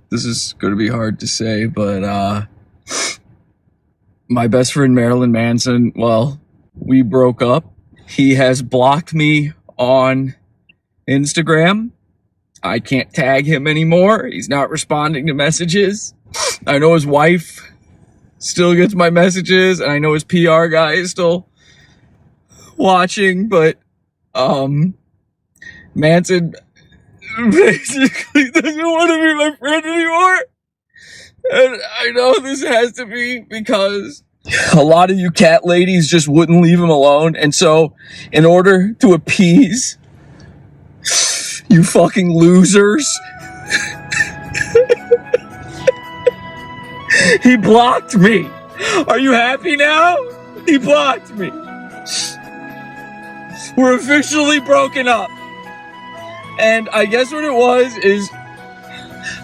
This is going to be hard to say, but my best friend Marilyn Manson, well, we broke up. He has blocked me on Instagram. I can't tag him anymore. He's not responding to messages. I know his wife still gets my messages, and I know his PR guy is still watching, but Manson basically doesn't want to be my friend anymore. And I know this has to be because a lot of you cat ladies just wouldn't leave him alone. And so in order to appease you fucking losers, he blocked me. Are you happy now? He blocked me. We're officially broken up. And I guess what it was is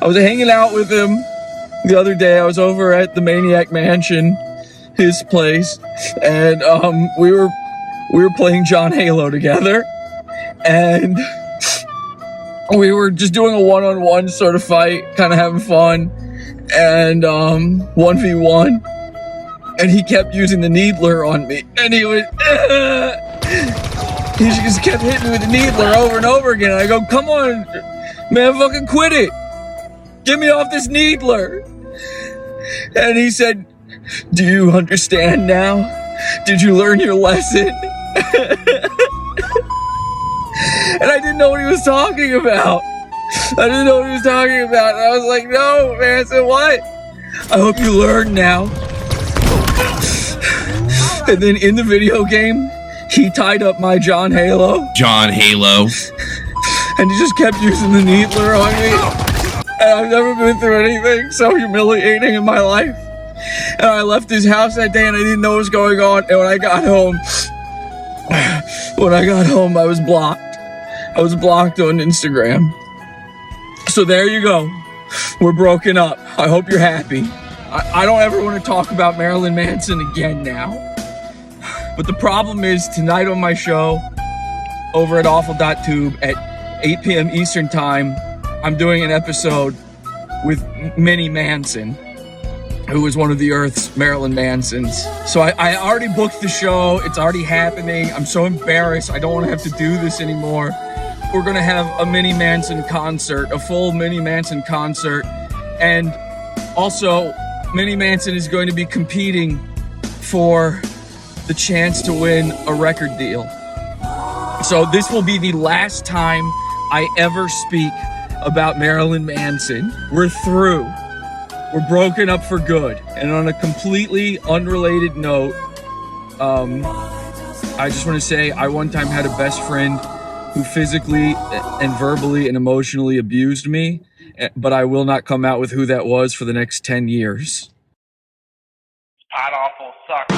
I was hanging out with him the other day. I was over at the Maniac Mansion, his place, and we were playing John Halo together, and we were just doing a one-on-one sort of fight, kind of having fun, and 1v1, and he kept using the needler on me, and he was he just kept hitting me with the needler over and over again. And I go, come on, man, fucking quit it. Get me off this needler. And he said, do you understand now? Did you learn your lesson? And I didn't know what he was talking about. And I was like, no, man. I said, what? I hope you learn now. And then in the video game, he tied up my John Halo. And he just kept using the needler on me. And I've never been through anything so humiliating in my life. And I left his house that day and I didn't know what was going on. And when I got home, I was blocked. I was blocked on Instagram. So there you go. We're broken up. I hope you're happy. I don't ever want to talk about Marilyn Manson again now. But the problem is, tonight on my show, over at awful.tube at 8 p.m. Eastern Time, I'm doing an episode with Mini Manson, who was one of the Earth's Marilyn Mansons. So I already booked the show. It's already happening. I'm so embarrassed. I don't want to have to do this anymore. We're going to have a Mini Manson concert, a full Mini Manson concert. And also, Mini Manson is going to be competing for the chance to win a record deal. So this will be the last time I ever speak about Marilyn Manson. We're through. We're broken up for good. And on a completely unrelated note, I just want to say I one time had a best friend who physically and verbally and emotionally abused me, but I will not come out with who that was for the next 10 years. Pot awful sucks.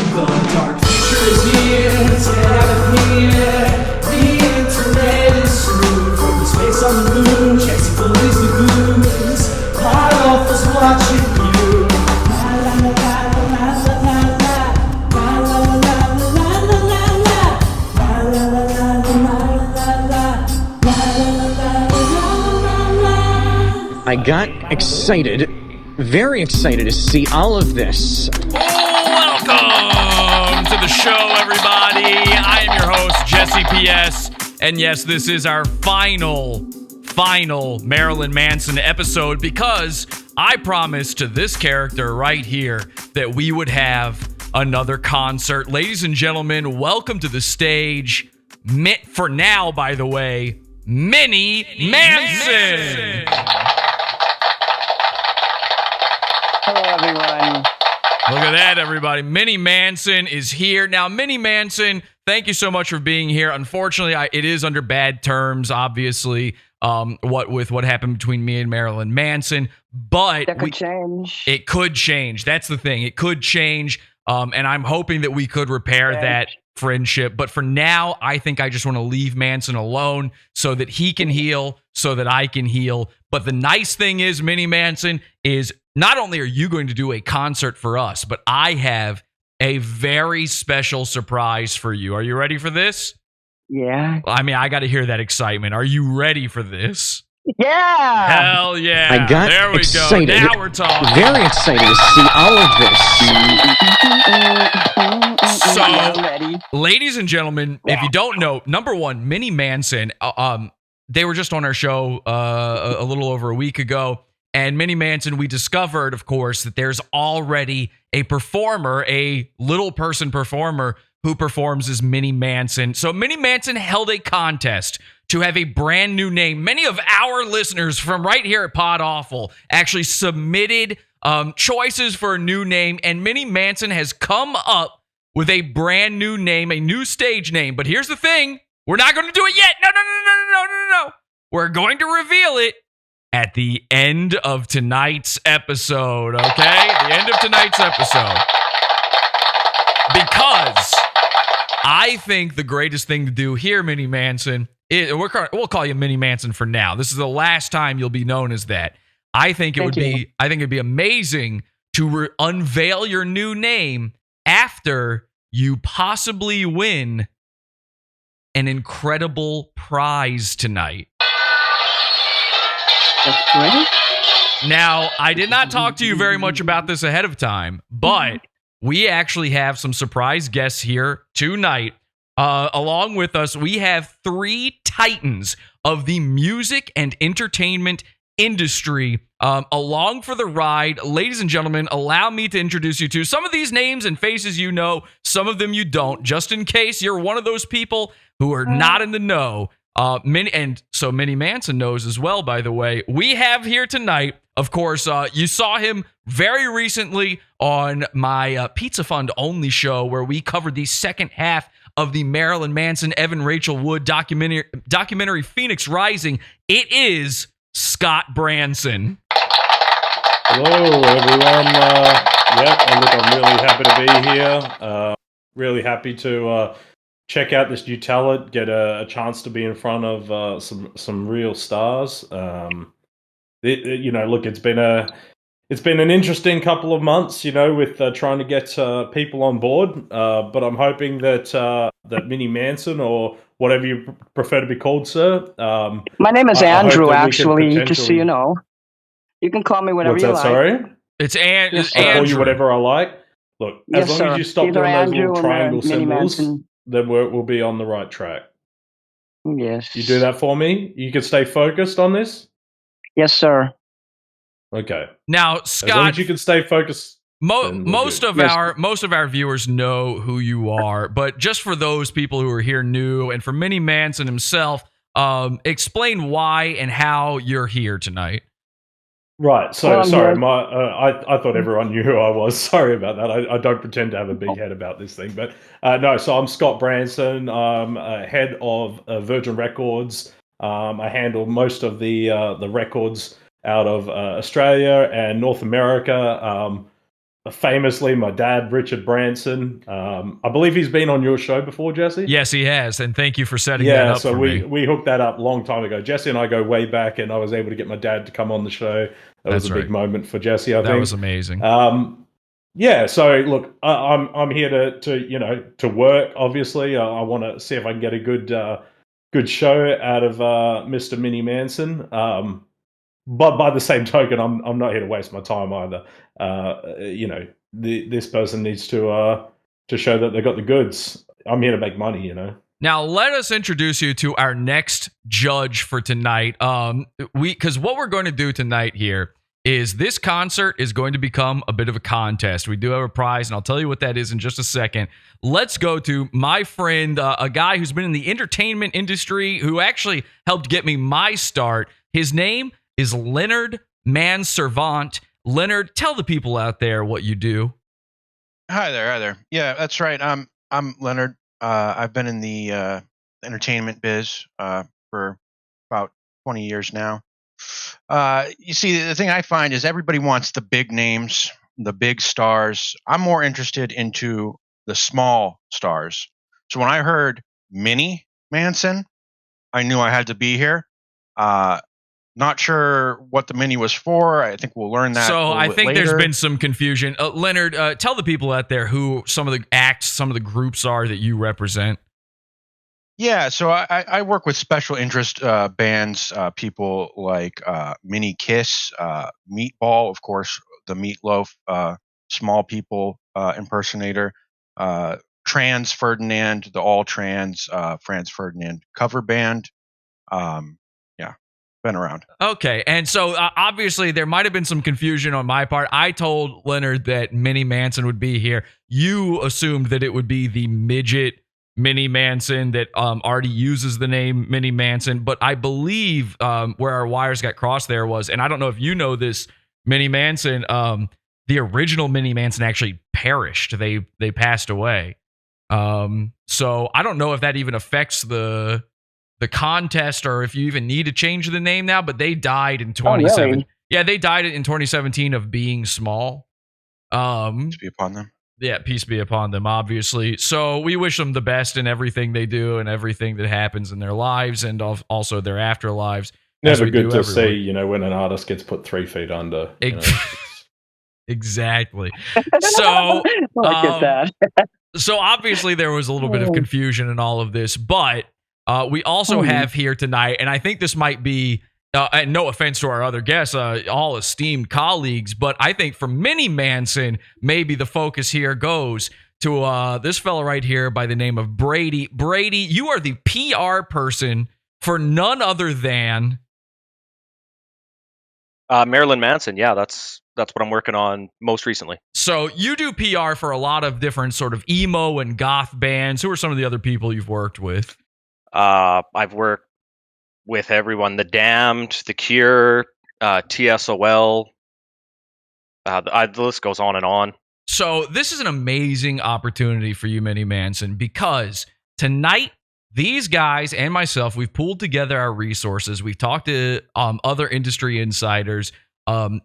The dark future is here, it's out of here. The internet is through. From the space on the moon, chasing bullies the goons. Pot awful's watching you. La la la la la la la la la la la la la la. I got excited, very excited to see all of this. Welcome to the show, everybody. I am your host, Jesse P.S. And yes, this is our final Marilyn Manson episode because I promised to this character right here that we would have another concert. Ladies and gentlemen, welcome to the stage. For now, by the way, Mini Manson. Hello, everyone. Look at that, everybody. Mini Manson is here. Now, Mini Manson, thank you so much for being here. Unfortunately, it is under bad terms, obviously, what happened between me and Marilyn Manson. But that could change. It could change. That's the thing. It could change. And I'm hoping that we could repair that friendship. But for now, I think I just want to leave Manson alone so that he can heal, so that I can heal. But the nice thing is, Mini Manson, is not only are you going to do a concert for us, but I have a very special surprise for you. Are you ready for this? Yeah. I mean, I got to hear that excitement. Are you ready for this? Yeah. Hell yeah. I got there we excited. go. Now we're talking. Very excited to see all of this. So, I'm ready. ladies and gentlemen, if you don't know, number one, Mini Manson, they were just on our show a little over a week ago. And Mini Manson, we discovered, of course, that there's already a performer, a little person performer who performs as Mini Manson. So Mini Manson held a contest to have a brand new name. Many of our listeners from right here at Pod Awful actually submitted choices for a new name, and Mini Manson has come up with a brand new name, a new stage name. But here's the thing. We're not going to do it yet. No. We're going to reveal it at the end of tonight's episode, okay? The end of tonight's episode. Because I think the greatest thing to do here, Mini Manson, we'll call you Mini Manson for now. This is the last time you'll be known as that. I think it'd be amazing to unveil your new name after you possibly win an incredible prize tonight. That's great. Now, I did not talk to you very much about this ahead of time, but we actually have some surprise guests here tonight. Along with us, we have three titans of the music and entertainment industry along for the ride. Ladies and gentlemen, allow me to introduce you to some of these names and faces you know, some of them you don't, just in case you're one of those people who are not in the know. Mini Manson knows as well, by the way. We have here tonight, of course, you saw him very recently on my Pizza Fund Only show, where we covered the second half of the Marilyn Manson, Evan Rachel Wood documentary Phoenix Rising. It is Scott Branson. Hello, everyone. I'm really happy to be here. Really happy to check out this new talent, get a chance to be in front of some real stars. It's been an interesting couple of months, with trying to get people on board. But I'm hoping that Mini Manson, or whatever you prefer to be called, sir. My name is Andrew, I hope that we can actually, just so you know. You can call me whatever What's you that, like. sorry? It's Yes, I'll call Andrew. you whatever I like. Look, as long as you stop Either doing those Andrew little or triangle Mini symbols, Manson. then we'll be on the right track. Yes. You do that for me? You can stay focused on this? Yes, sir. Okay. Now, As long Scott, as you can stay focused. then we're most good. of our viewers know who you are, but just for those people who are here new, and for Mini Manson himself, explain why and how you're here tonight. Right. So Well, sorry, yeah. I thought everyone knew who I was. Sorry about that. I don't pretend to have a big head about this thing, but no. So I'm Scott Branson. I'm head of Virgin Records. I handle most of the records out of Australia and North America. Famously, my dad, Richard Branson. I believe he's been on your show before, Jesse. Yes, he has, and thank you for setting that up so for we me. hooked that up a long time ago. Jesse and I go way back, and I was able to get my dad to come on the show. That was a big moment for Jesse, I think. That was amazing. So look, I'm here to work. Obviously, I want to see if I can get a good show out of Mr. Mini Manson. But by the same token, I'm not here to waste my time either. This person needs to show that they got the goods. I'm here to make money. Now, let us introduce you to our next judge for tonight. Because what we're going to do tonight here is this concert is going to become a bit of a contest. We do have a prize, and I'll tell you what that is in just a second. Let's go to my friend, a guy who's been in the entertainment industry, who actually helped get me my start. His name is Leonard Manson. Leonard, tell the people out there what you do. Hi there. Yeah, that's right. I'm Leonard. I've been in the entertainment biz for about 20 years now. You see, the thing I find is everybody wants the big names, the big stars. I'm more interested into the small stars. So when I heard Mini Manson, I knew I had to be here. Not sure what the mini was for. I think we'll learn that. So I think later. there's been some confusion. Leonard, tell the people out there who some of the acts, some of the groups are that you represent. Yeah, so I work with special interest bands, people like Mini 𝐍𝐒, Meatball, of course, the Meatloaf, Small People impersonator, Trans Ferdinand, the all trans Franz Ferdinand cover band. Yeah, been around. Okay, and so obviously there might have been some confusion on my part. I told Leonard that Mini Manson would be here. You assumed that it would be the midget Mini Manson that already uses the name Mini Manson, but I believe where our wires got crossed there was, and I don't know if you know this, Mini Manson, the original Mini Manson actually perished. They passed away. So I don't know if that even affects the contest or if you even need to change the name now, but they died in 2017. Oh, really? Yeah, they died in 2017 of being small. To be upon them. Yeah, peace be upon them, obviously. So we wish them the best in everything they do and everything that happens in their lives and also their afterlives. Never good to see, when an artist gets put 3 feet under. Exactly. So I get that. So obviously there was a little bit of confusion in all of this, but we also have here tonight, and I think this might be, and no offense to our other guests, all esteemed colleagues, but I think for Mini Manson, maybe the focus here goes to this fella right here by the name of Brady. Brady, you are the PR person for none other than Marilyn Manson. Yeah, that's what I'm working on most recently. So you do PR for a lot of different sort of emo and goth bands. Who are some of the other people you've worked with? I've worked with everyone: The Damned, The Cure, TSOL. The list goes on and on. So this is an amazing opportunity for you, Mini Manson, because tonight these guys and myself, we've pulled together our resources. We've talked to other industry insiders.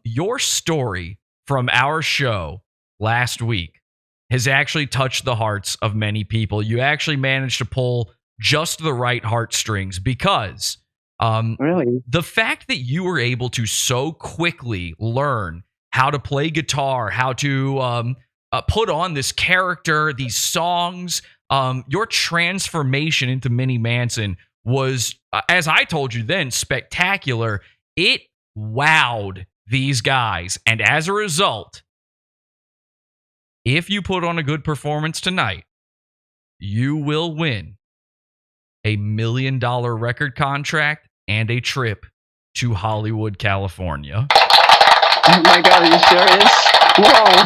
Your story from our show last week has actually touched the hearts of many people. You actually managed to pull just the right heartstrings because really, the fact that you were able to so quickly learn how to play guitar, how to put on this character, these songs, your transformation into Mini Manson was, as I told you then, spectacular. It wowed these guys. And as a result, if you put on a good performance tonight, you will win a $1 million record contract and a trip to Hollywood, California. Oh my God, are you serious? Whoa.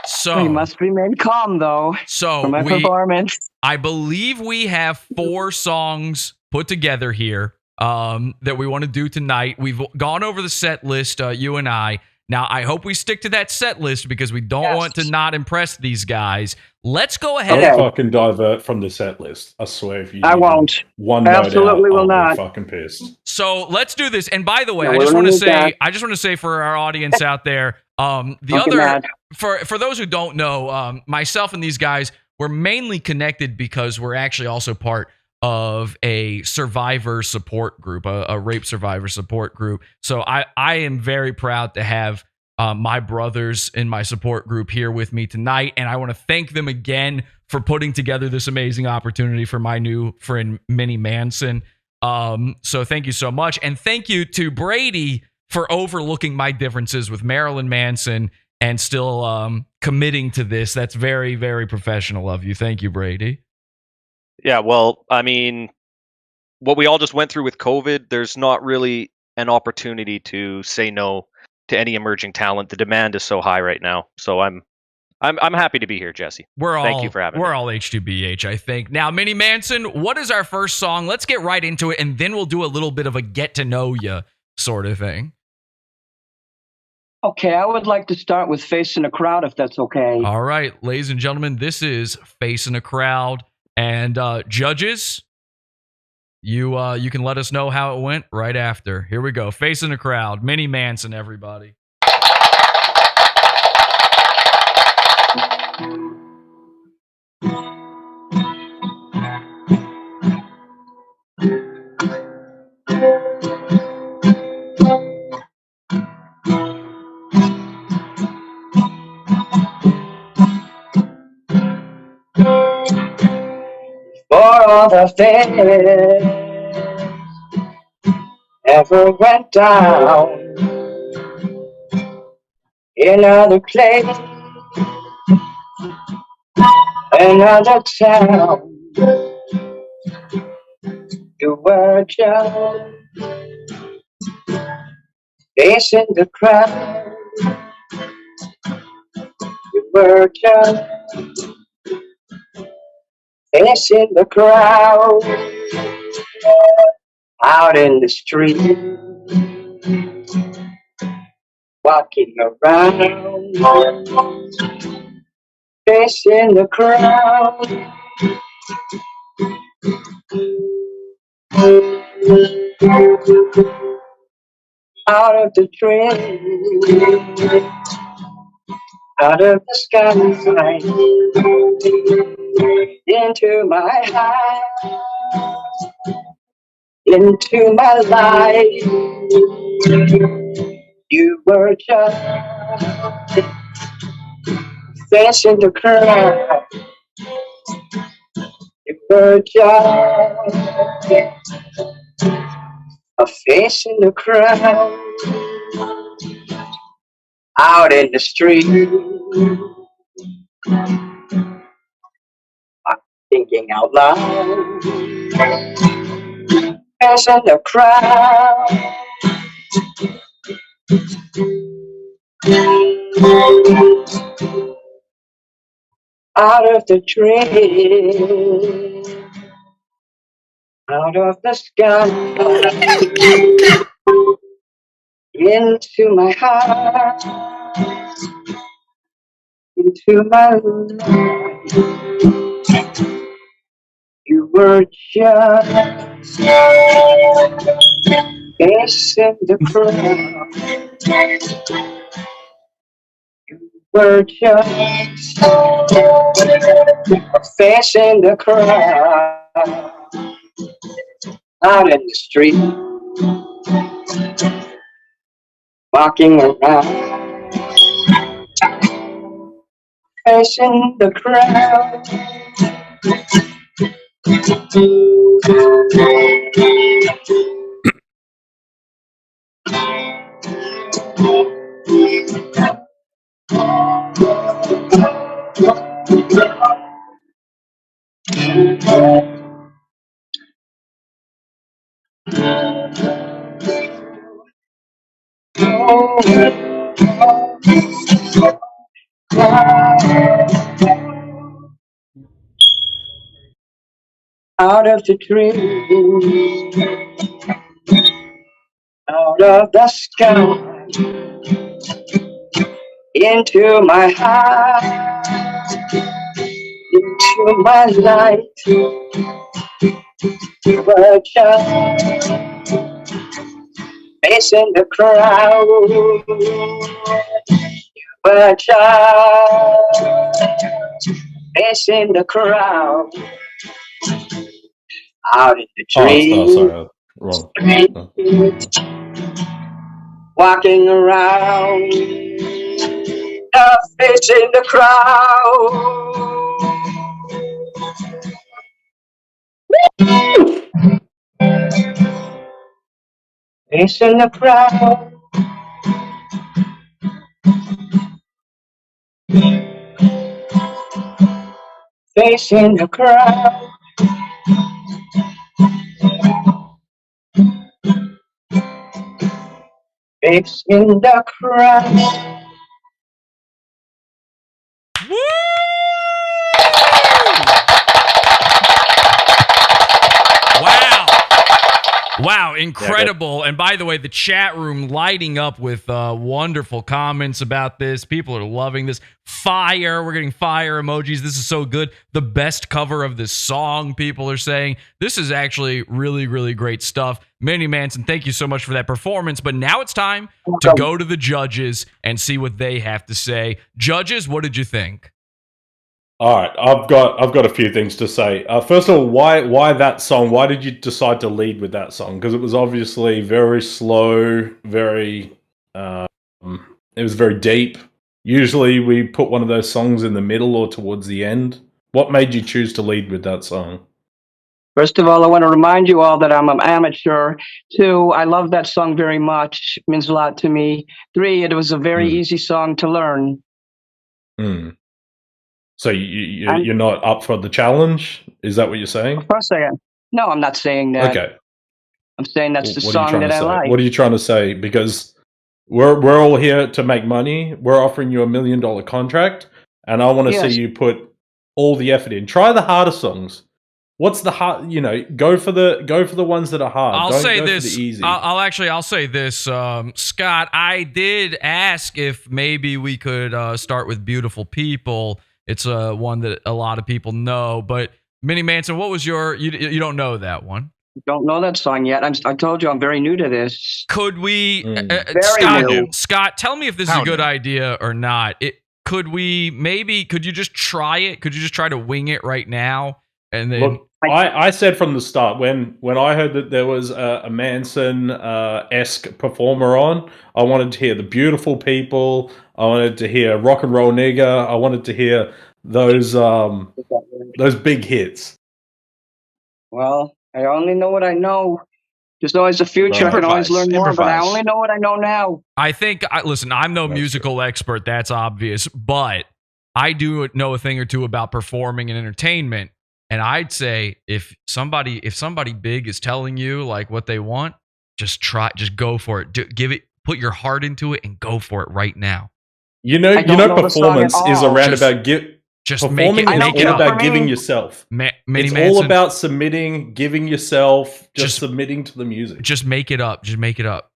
So We must remain calm, though, for my performance. I believe we have 4 songs put together here that we want to do tonight. We've gone over the set list, you and I. Now, I hope we stick to that set list because we don't want to not impress these guys. Let's go ahead. Don't fucking divert from the set list. I swear, if you I won't. One Absolutely note out, will I'll not. be fucking pissed. So let's do this. And by the way, No, I just we're want to gonna say, need I just want to say for our audience out there, for those who don't know, myself and these guys, we're mainly connected because we're actually also part of a survivor support group, a rape survivor support group. So I am very proud to have my brothers in my support group here with me tonight, and I want to thank them again for putting together this amazing opportunity for my new friend Mini Manson. So thank you so much, and thank you to Brady for overlooking my differences with Marilyn Manson and still committing to this. That's very, very professional of you. Thank you, Brady. Yeah, well, I mean, what we all just went through with COVID, there's not really an opportunity to say no to any emerging talent. The demand is so high right now. So I'm happy to be here, Jesse. Thank you for having me. We're all H2BH, I think. Now, Mini Manson, what is our first song? Let's get right into it, and then we'll do a little bit of a get to know you sort of thing. Okay, I would like to start with Facing a Crowd, if that's okay. All right, ladies and gentlemen, this is Facing a Crowd. And judges, you can let us know how it went right after. Here we go. Facing a Crowd. Mini Manson, everybody. all the things ever went down in another place, another town. You were just facing the crowd. You were just facing the crowd out in the street, walking around, facing the crowd. Out of the train, out of the sky, into my heart, into my life. You were just facing the crowd. You were just facing the crowd out in the street. I'm thinking out loud, facing the crowd. Out of the train, out of the sky, into my heart, into my life. You were just facing the crowd. You were just facing the crowd out in the street, walking around, facing the crowd. Out of the trees, out of the sky, into my heart, into my life. You were just facing the crowd. You were just facing the crowd. Out in the trees, Wrong. walking around, facing the crowd. Facing the crowd. Facing the crowd. Facing the crowd. Wow, incredible. And by the way, the chat room lighting up with wonderful comments about this. People are loving this. Fire. We're getting fire emojis. This is so good. The best cover of this song, people are saying. This is actually really, really great stuff. Mini Manson, thank you so much for that performance. But now it's time to go to the judges and see what they have to say. Judges, what did you think? All right, I've got a few things to say. First of all, why that song? Why did you decide to lead with that song? Because it was obviously very slow, very it was very deep. Usually, we put one of those songs in the middle or towards the end. What made you choose to lead with that song? First of all, I want to remind you all that I'm an amateur. 2, I love that song very much. It means a lot to me. 3, it was a very easy song to learn. So you're not up for the challenge? Is that what you're saying? Of course I am. No, I'm not saying that. Okay. I'm saying that's the song that I like. What are you trying to say? Because we're all here to make money. We're offering you $1 million contract, and I want to see you put all the effort in. Try the harder songs. What's the hard? Go for the ones that are hard. I'll Don't say go this. For the easy. I'll say this, Scott. I did ask if maybe we could start with "Beautiful People." It's one that a lot of people know. But Mini Manson, what was your? You don't know that one. Don't know that song yet. I told you I'm very new to this. Could we, Scott? Tell me if this is a good idea or not. Could you just try it? Could you just try to wing it right now? And then look, I said from the start when I heard that there was a Manson esque performer on, I wanted to hear the Beautiful People. I wanted to hear Rock and Roll Nigga. I wanted to hear those big hits. Well, I only know what I know. There's always a future. Right. I can always learn more, but I only know what I know now. I think, listen, I'm no musical expert. That's obvious. But I do know a thing or two about performing and entertainment. And I'd say if somebody big is telling you like what they want, just go for it. Put your heart into it and go for it right now. Performance is around about performing is all about giving yourself. It's all about submitting, giving yourself, just submitting to the music. Just make it up. Just make it up.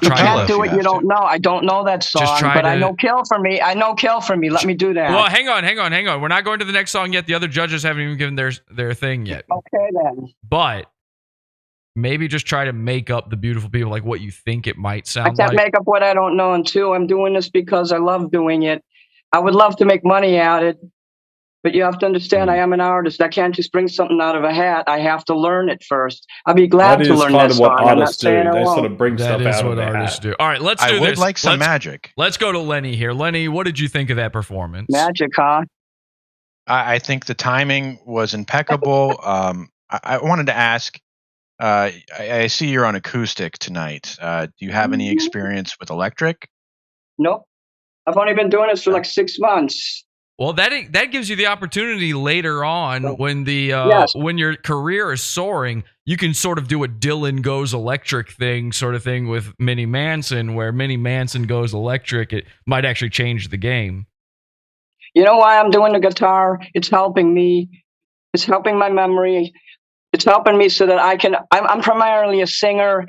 You can't do it. You don't know. I don't know that song, but I know "Kill for Me." I know "Kill for Me." Let me do that. Well, hang on. We're not going to the next song yet. The other judges haven't even given their thing yet. Okay, then. But maybe just try to make up the Beautiful People, like what you think it might sound like. I can't make up what I don't know. And 2, I'm doing this because I love doing it. I would love to make money at it, but you have to understand I am an artist. I can't just bring something out of a hat. I have to learn it first. I'd be glad to learn that song. That is kind of what artists do. They sort of bring stuff out of their hat. Do. All right, let's do this. I would like some magic. Let's go to Lenny here. Lenny, what did you think of that performance? Magic, huh? I think the timing was impeccable. I wanted to ask, I see you're on acoustic tonight. Do you have any experience with electric? Nope. I've only been doing this for like 6 months. Well, that gives you the opportunity later on when when your career is soaring, you can sort of do a Dylan goes electric sort of thing with Mini Manson, where Mini Manson goes electric. It might actually change the game. You know why I'm doing the guitar? It's helping me. It's helping my memory. It's helping me so that I'm primarily a singer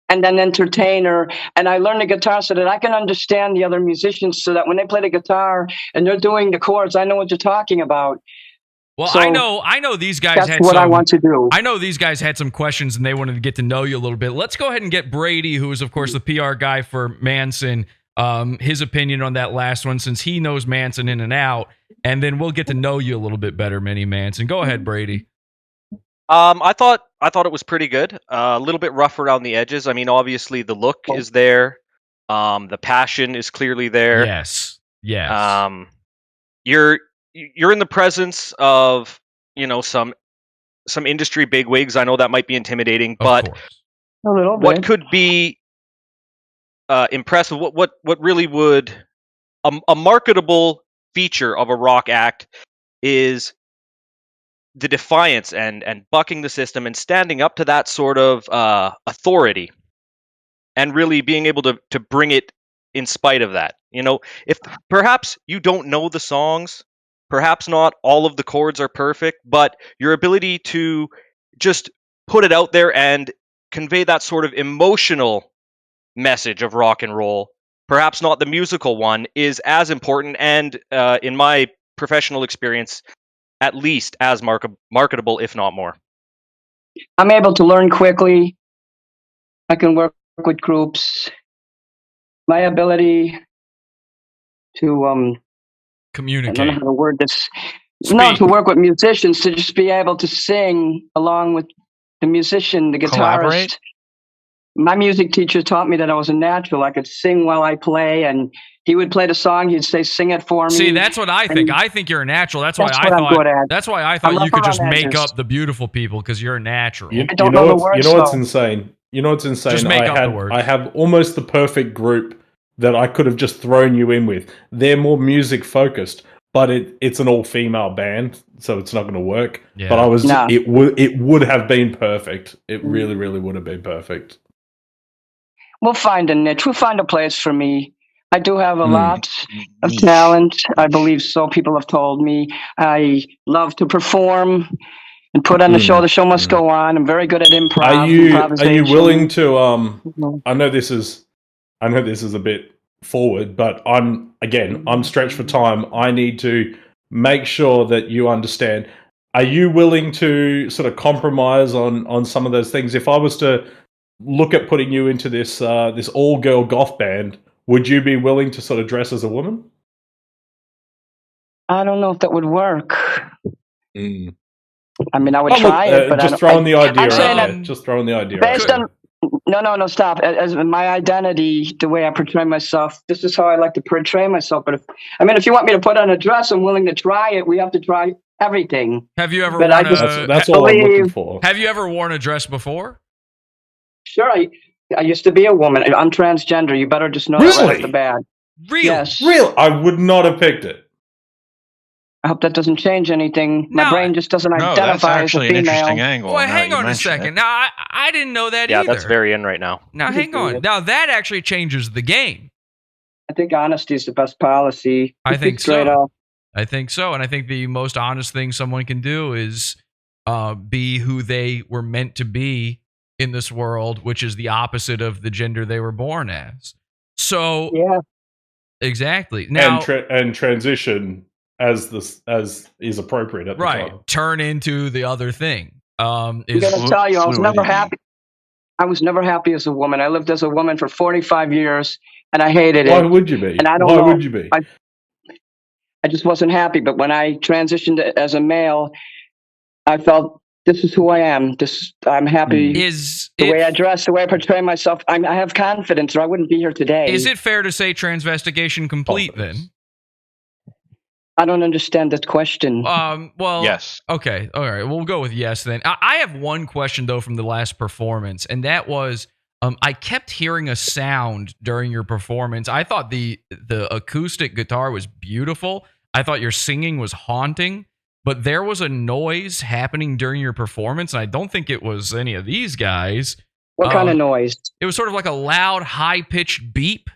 and an entertainer, and I learned the guitar so that I can understand the other musicians, so that when they play the guitar and they're doing the chords, I know what you're talking about. Well, so I know these guys that's what I want to do. I know these guys had some questions and they wanted to get to know you a little bit. Let's go ahead and get Brady, who is of course the PR guy for Manson, his opinion on that last one, since he knows Manson in and out, and then we'll get to know you a little bit better, Mini Manson. Go ahead, Brady. I thought it was pretty good. A little bit rough around the edges. I mean, obviously the look is there. The passion is clearly there. Yes. You're in the presence of, some industry bigwigs. I know that might be intimidating, but a little bit. What could be impressive? What really would a marketable feature of a rock act is the defiance and bucking the system and standing up to that sort of authority, and really being able to bring it in spite of that. If perhaps you don't know the songs, perhaps not all of the chords are perfect, but your ability to just put it out there and convey that sort of emotional message of rock and roll, perhaps not the musical one, is as important and, in my professional experience, at least as marketable, if not more. I'm able to learn quickly. I can work with groups. My ability to communicate. I don't know how to word this. No, to work with musicians, to just be able to sing along with the musician, the guitarist. Collaborate? My music teacher taught me that I was a natural. I could sing while I play, and He would play the song. He'd say, "Sing it for me." See, that's what I think. I think you're a natural. That's why That's I what I'm thought. good at. That's why I I thought love you could just around make edges. up the beautiful people because you're a natural. I don't know the words, You know what's though. insane? You know what's insane? Just make up the words. I have almost the perfect group that I could have just thrown you in with. They're more music focused, but it's an all female band, so it's not going to work. Yeah. But No. it would have been perfect. It really, really would have been perfect. We'll find a niche. We'll find a place for me. I do have a lot of Niche. talent. I believe so. People have told me. I love to perform and put on the show. The show must go on. I'm very good at improv. Are you improvisation. willing to? I know this is a bit forward, but I'm stretched for time. I need to make sure that you understand. Are you willing to sort of compromise on some of those things? If I was to look at putting you into this all girl goth band, would you be willing to sort of dress as a woman? I don't know if that would work. Mm. I mean, I would try it, but just throwing the idea I'm out saying there. that Just throwing the idea out based there. on no, stop. As my identity, the way I portray myself, this is how I like to portray myself. But if you want me to put on a dress, I'm willing to try it. We have to try everything. Have you ever But worn I just That's all I'm looking for. Have you ever worn a dress before? Sure, I used to be a woman. I'm transgender. You better just know that right Really? off the bat. Really? Yes. Real? I would not have picked it. I hope that doesn't change anything. No, My brain just doesn't No, that's identify as a actually an interesting female. angle. Well, now hang you on a mention second. it. Now, I didn't know that Yeah, either. that's very in right now. Now, hang on. Now, that actually changes the game. I think honesty is the best policy. I think Straight so. up. I think so. And I think the most honest thing someone can do is be who they were meant to be in this world, which is the opposite of the gender they were born as. So, Yeah. exactly. Now, And transition as is appropriate at the right, time. turn into the other thing. I'm gonna tell you, I was never happy. I was never happy as a woman. I lived as a woman for 45 years, and I hated it. Why would you be? And I don't Why know. would you be? I just wasn't happy. But when I transitioned as a male, I felt this is who I am. I'm happy. The way I dress, the way I portray myself. I have confidence, or I wouldn't be here today. Is it fair to say transvestigation complete then? I don't understand this question. Well, Yes. Okay. All right. We'll go with yes then. I have one question though from the last performance, and that was I kept hearing a sound during your performance. I thought the acoustic guitar was beautiful. I thought your singing was haunting, but there was a noise happening during your performance, and I don't think it was any of these guys. What kind of noise? It was sort of like a loud, high-pitched beep.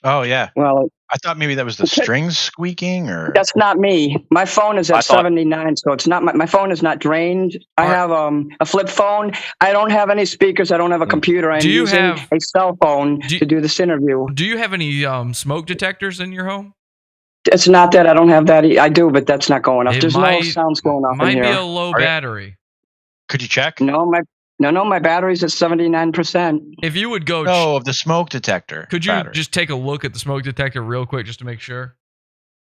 Oh yeah. Well, I thought maybe that was the strings squeaking, or that's not me. My phone is at 79, so it's not. My phone is not drained. I have a flip phone. I don't have any speakers. I don't have a computer. I'm using a cell phone to do this interview. Do you have any smoke detectors in your home? It's not that I don't have that. I do, but that's not going off. There's no might- sounds going off in Might here. be a low battery. could you check? No, my battery's at 79%. If you would go, No, of the smoke detector. could you battery. just take a look at the smoke detector real quick just to make sure?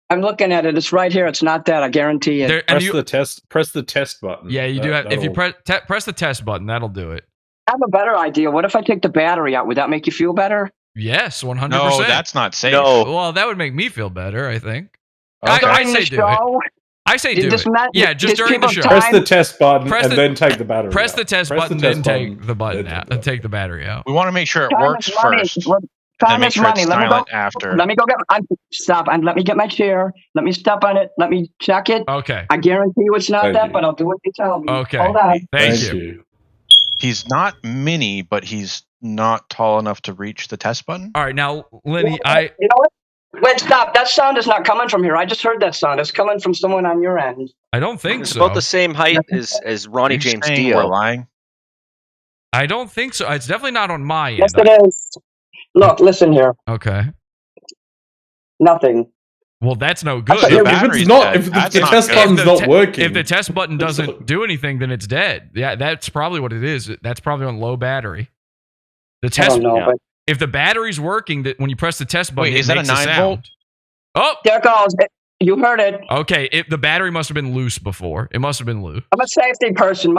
I'm looking at it. It's right here. It's not that. I guarantee it. There- and Press you- the test. Press the test button. Yeah, you do have. If you that'll- press the test button, that'll do it. I have a better idea. What if I take the battery out? Would that make you feel better? Yes, 100%. No, that's not safe. No. Well, that would make me feel better, I think. Okay. I During say the do it. show, I say Did do this it. not- Yeah, just did during the people show. time- Press the test button Press and the- then take the battery. Press out. the test Press button, then take the button out, and take the battery out. We want to make sure it Time works is money. first. Well, And then Time make is sure money. it's Let me go. silent after. Let me go get. Stop. And let me get my chair. Let me step on it. Let me check it. Okay. I guarantee you it's not Thank that, you. but I'll do what you tell me. Okay. Hold on. Thank Thank you. you. He's not mini, but he's not tall enough to reach the test button. All right, now, Lenny, You know what? Wait, stop. That sound is not coming from here. I just heard that sound. It's coming from someone on your end. I don't think It's so. about the same height as Ronnie You're James saying we're Dio. lying. I don't think so. It's definitely not on my end. Yes, it is. Look, listen here. Okay. Nothing. Well, that's no good. thought Yeah, you- if battery's it's not, dead. if the That's test not good. button's If the not te- working, If the test button doesn't do anything, then it's dead. Yeah, that's probably what it is. That's probably on low battery. The I test. don't know, yeah. but If the battery's working, that when you press the test button, Wait, it is that a makes 9 sound. volt? Oh, there it goes. You heard it. Okay, the battery must have been loose before. It must have been loose. I'm a safety person.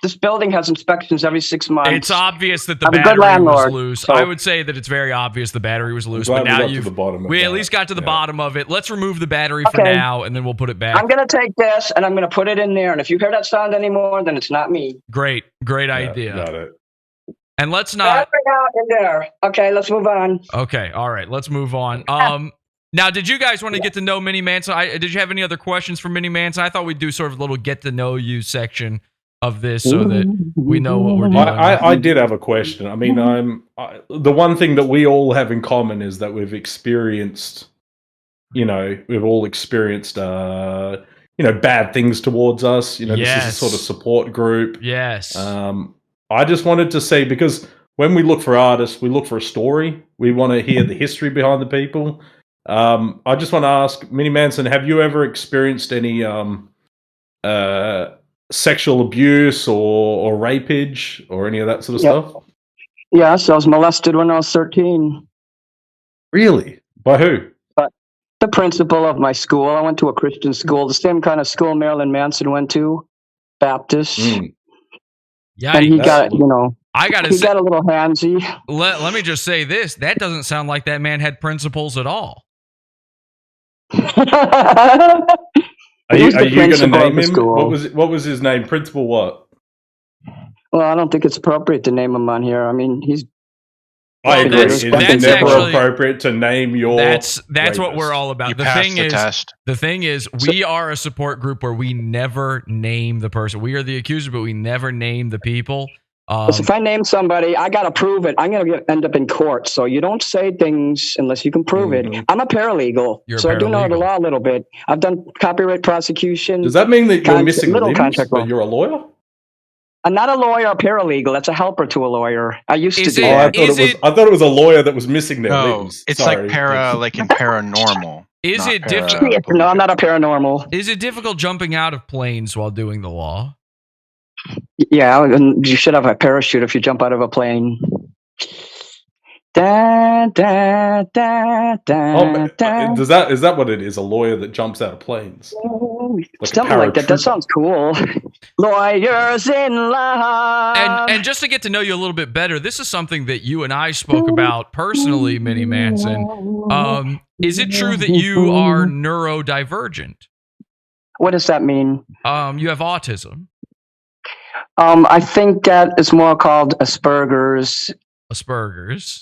This building has inspections every 6 months. It's obvious that the I'm a good battery was landlord, loose. so- I would say that it's very obvious the battery was loose. But glad we now got to the bottom of we at that. least got to the Yeah. bottom of it. Let's remove the battery for Okay. now, and then we'll put it back. I'm going to take this and I'm going to put it in there. And if you hear that sound anymore, then it's not me. Great idea. Got it. And let's not. Battery out in there. Okay, let's move on. Okay, all right, let's move on. Now, did you guys want to get to know Mini Manson? Did you have any other questions for Mini Manson? I thought we'd do sort of a little get to know you section of this so that we know what we're doing. I did have a question. I mean, the one thing that we all have in common is that we've experienced, we've all experienced, bad things towards us. This is a sort of support group. Yes. I just wanted to say, because when we look for artists, we look for a story. We want to hear the history behind the people. I just want to ask, Mini Manson, have you ever experienced any sexual abuse or rapage or any of that sort of stuff? Yes, I was molested when I was 13. Really? By who? The principal of my school. I went to a Christian school, the same kind of school Marilyn Manson went to, Baptist. Yeah, And he got, I gotta he say, got a little handsy. let me just say this: that doesn't sound like that man had principles at all. Are you going to name him? School. What was his name? Principal what? Well, I don't think it's appropriate to name him on here. I mean, he's. I agree. That's It's never actually appropriate to name your. That's rapist. what we're all about. You The passed thing the is, test. the thing is, we are a support group where we never name the person. We are the accuser, but we never name the people. If I name somebody, I got to prove it. I'm going to end up in court. So you don't say things unless you can prove it. I'm a paralegal, I do know the law a little bit. I've done copyright prosecution. Does that mean that you're missing limbs, contract law. but you're a lawyer? I'm not a lawyer or paralegal. That's a helper to a lawyer. I used to do I that. thought it was a lawyer that was missing their limbs. It's Sorry. like in paranormal. Is not it difficult? No, I'm not a paranormal. Is it difficult jumping out of planes while doing the law? Yeah, and you should have a parachute if you jump out of a plane. Da, da, da, da, da. Is that what it is? A lawyer that jumps out of planes? Something like that. That sounds cool. Lawyers in love. And just to get to know you a little bit better, this is something that you and I spoke about personally, Mini Manson. Is it true that you are neurodivergent? What does that mean? You have autism. I think that is more called Asperger's.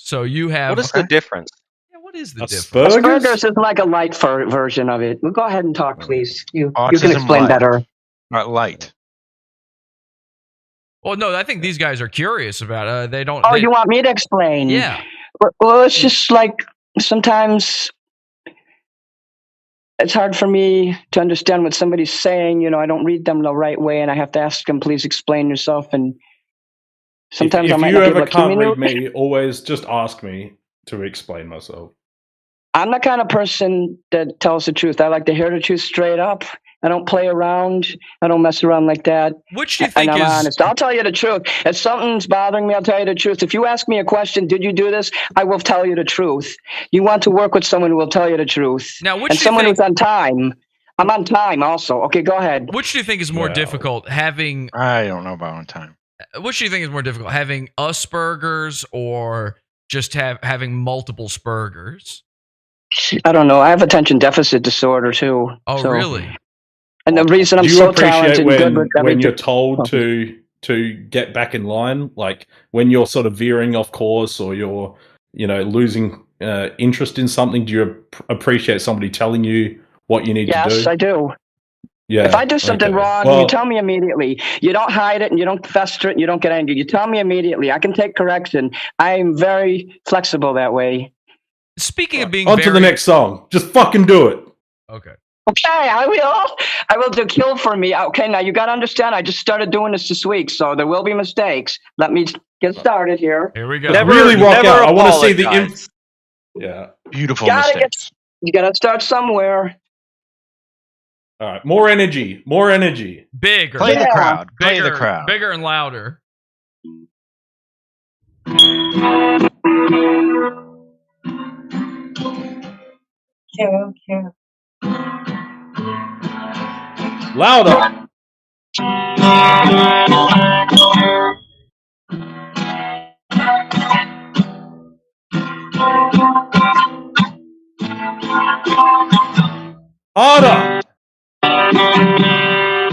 So you have. What is the difference? Yeah, what is the difference? Asperger's is like a light version of it. Well, go ahead and talk, please. You can Autism explain light. better. Not light. Well, no, I think these guys are curious about it. They don't. Oh, you want me to explain? Yeah. Well, it's just like sometimes it's hard for me to understand what somebody's saying. I don't read them the right way, and I have to ask them, please explain yourself. And sometimes if I might you not be ever able to can't communicate. read me, always just ask me to explain myself. I'm the kind of person that tells the truth. I like to hear the truth straight up. I don't play around. I don't mess around like that. Which do you think and I'm is honest. I'll tell you the truth. If something's bothering me, I'll tell you the truth. If you ask me a question, did you do this? I will tell you the truth. You want to work with someone who will tell you the truth. Now, which and do you someone think, who's on time. I'm on time also. Okay, go ahead. which do you think is more difficult, having? I don't know about on time. Which do you think is more difficult, having Asperger's or just having multiple Spurgers? I don't know. I have attention deficit disorder too. Oh, so. really? And the reason I'm Do you so appreciate talented and good with when everything. you're told to get back in line, like when you're sort of veering off course or you're losing interest in something? Do you appreciate somebody telling you what you need to do? Yes, I do. Yeah. If I do something wrong, Well, you tell me immediately. You don't hide it and you don't fester it and you don't get angry. You tell me immediately. I can take correction. I'm very flexible that way. Speaking of being on to the next song. Just fucking do it. Okay. Okay, I will do Kill for Me. Okay, now you got to understand, I just started doing this week, so there will be mistakes. Let me get started here. Here we go. Really rock out. I want to see the Yeah. Beautiful You mistakes. got to start somewhere. All right. More energy. More energy. Bigger. Play the crowd. Play Bigger, the crowd. Bigger and louder. Kill, kill. Louder. Harder.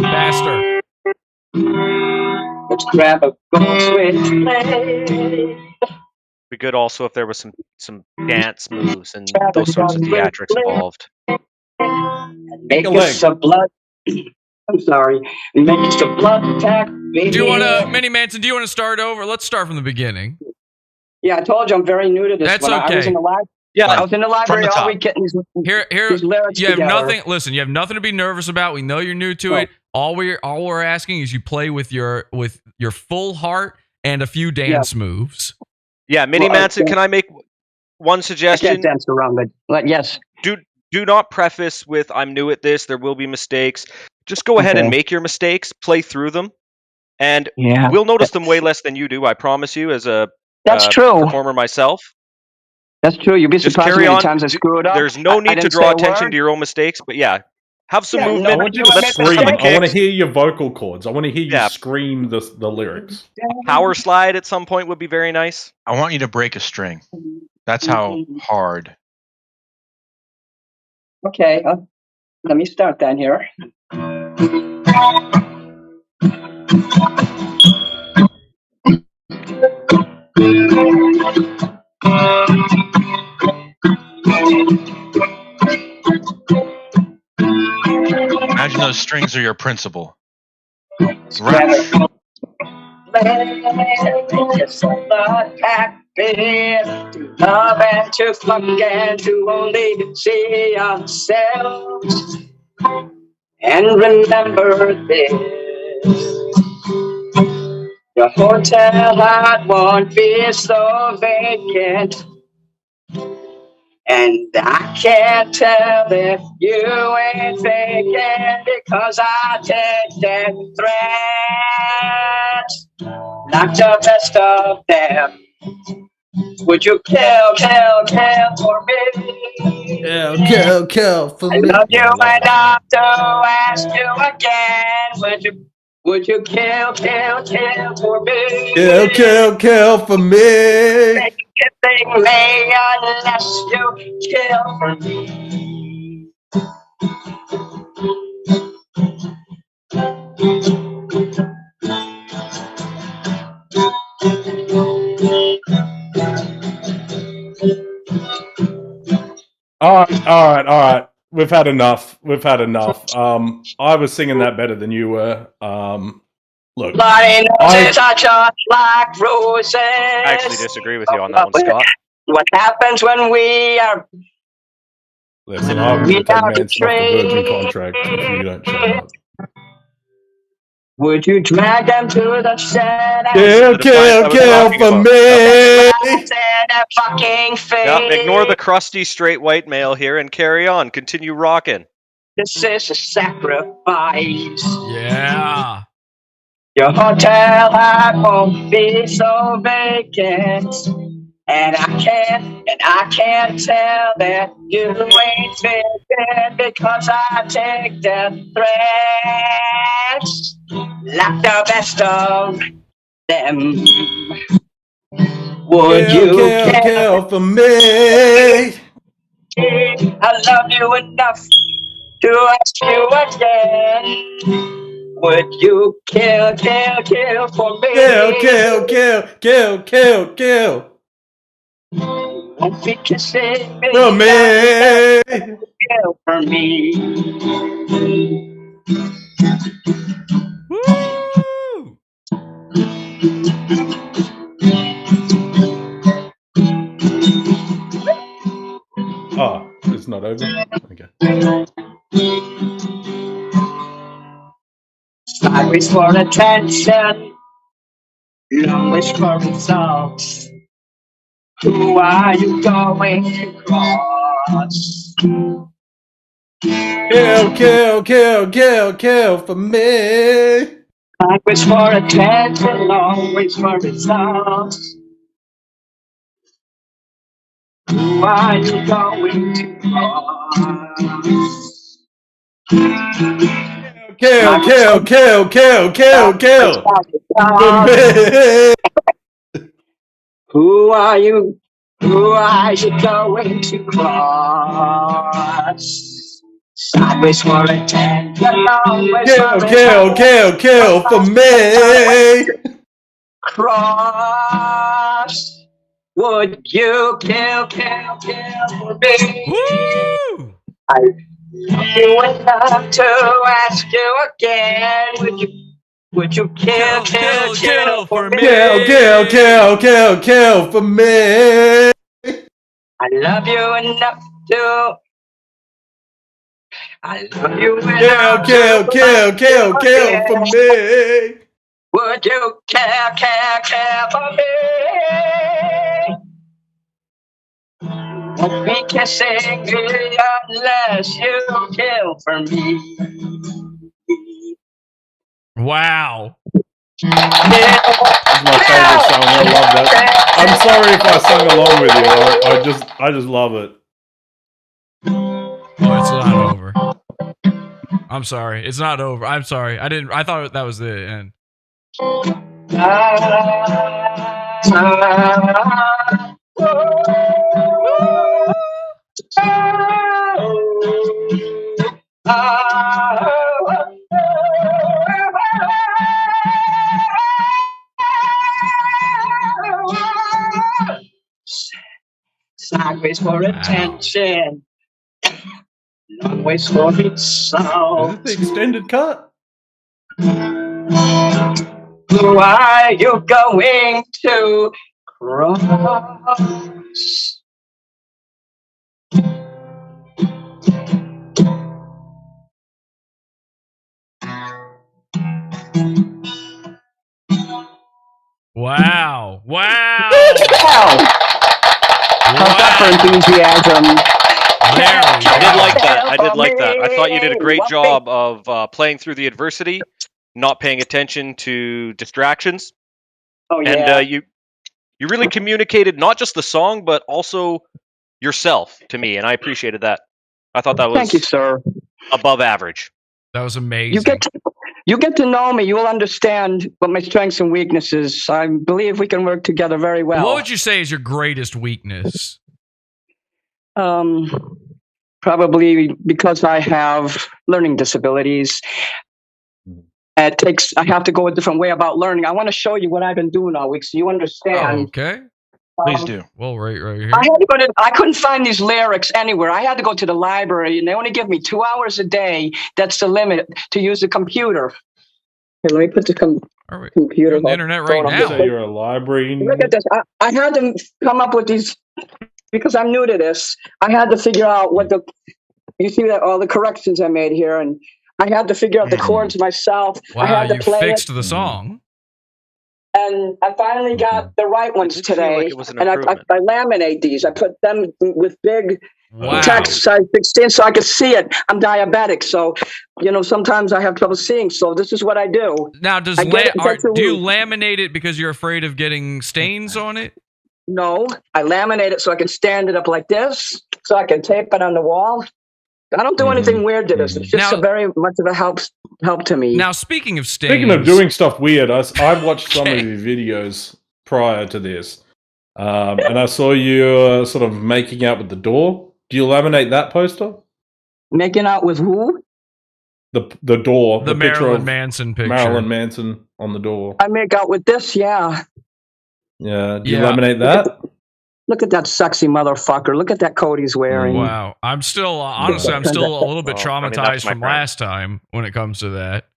Faster. Let's grab a gold switchblade. Be good also if there was some dance moves and Grab a those sorts of gold theatrics switchblade. involved. Make Your us leg. a blood. I'm sorry. Make us a blood pack, baby. Do you want to, Mini Manson? Do you want to start over? Let's start from the beginning. Yeah, I told you I'm very new to this. That's When I was okay. in the library. Yeah, I was in the library the all top. week getting these Here, these lyrics you have together. nothing. Listen, you have nothing to be nervous about. We know you're new to it. All we're asking is you play with your full heart and a few dance moves. Yeah, Mini Well, Manson, can I make one I suggestion? can't dance around it. But yes. Do not preface with "I'm new at this. There will be mistakes." Just go ahead and Okay. make your mistakes, play through them, and Yeah. we'll notice them way less than you do. I promise you, as a That's true. performer myself. That's true. You'd be Just surprised how carry many on. times I screw it up. There's no I need to didn't draw say a attention word. to your own mistakes, but yeah, have some Yeah, movement. I want you to Let's scream. make I want to kicks. hear your vocal cords. I want to hear you Yeah. scream the lyrics. Power slide at some point would be very nice. I want you to break a string. That's how hard. Okay. Let me start then here. Imagine those strings are your principal. Just Right. blood pack, baby, to love and to fuck and to only see ourselves. And remember this, your hotel heart won't be so vacant. And I can't tell if you ain't faking, because I take that threat like the best of them. Would you kill for me? Kill for I me. love you enough to ask you again. Would you kill for me? Kill for me. Kissing me unless you kill for me. All right. We've had enough. I was singing that better than you were. Look, Bloody noses are just like roses. I actually disagree with you on that one, Scott. What happens when we are listen, I'm going to take Manson off the Virgin contract if you don't shut up. Would you drag them to the shed? Kill for me. Fucking face. Yeah, ignore the crusty straight white male here and carry on. Continue rocking. This is a sacrifice. Yeah. Your hotel heart won't be so vacant. And I can't tell that you ain't faking, because I take the threats like the best of them. Would you Kill for me. I love you enough to ask you again. Would you kill for me? Kill. Won't be kissing me. For me. Kill for me. Woo! Oh, it's not over? Okay. I wish for attention, long wish for results. Who are you going to cross? Kill for me. I wish for attention, long wish for results. Who are you going to cross? Who are you? Who are you going to cross? Sideways for a 10, long ways for a Kill for me. cross. Would you kill for me? Woo! I love you enough to ask you again. Would you kill for me? Kill for me. I love you enough to. I love you enough Kill for me. Would you care for me? Won't be kissing me unless you kill for me. Wow. It's my favorite song. I love that. I'm sorry if I sung along with you. I just love it. Oh, it's not over. I'm sorry. It's not over. I'm sorry. I thought that was the end. Sideways for attention. Long ways for its Is sound. this the extended cut? Who are you going to cross? Wow. Wow. How's that for enthusiasm? I did like that. I thought you did a great job of playing through the adversity, not paying attention to distractions. Oh yeah. And you really communicated not just the song, but also yourself to me, and I appreciated that. I thought that was Thank you, sir. above average. That was amazing. You get to know me. You will understand what my strengths and weaknesses. I believe we can work together very well. What would you say is your greatest weakness? Probably because I have learning disabilities. I have to go a different way about learning. I want to show you what I've been doing all week so you understand. Oh, okay. Please do. Well, right here. I couldn't find these lyrics anywhere. I had to go to the library, and they only give me 2 hours a day. That's the limit to use the computer. Here, let me put the computer on the internet right now. So you're a library. Look at this. I had to come up with these because I'm new to this. I had to figure out you see that all the corrections I made here, and I had to figure out the chords myself. Wow, I had to you play fixed the song. And I finally got the right ones today. Like it was an and I laminate these. I put them with big text size 16 so I could see it. I'm diabetic, so sometimes I have trouble seeing. So this is what I do. Now, do you laminate it because you're afraid of getting stains on it? No, I laminate it so I can stand it up like this, so I can tape it on the wall. I don't do anything weird to this. It's just very much of a help to me. Now, speaking of stains... Speaking of doing stuff weird, I've watched some of your videos prior to this. And I saw you sort of making out with the door. Do you laminate that poster? Making out with who? The door. The Marilyn Manson picture. Marilyn Manson on the door. I make out with this, yeah. Yeah. Do you laminate that? Look at that sexy motherfucker. Look at that coat he's wearing. Wow. I'm still, honestly, a little bit traumatized from last time when it comes to that.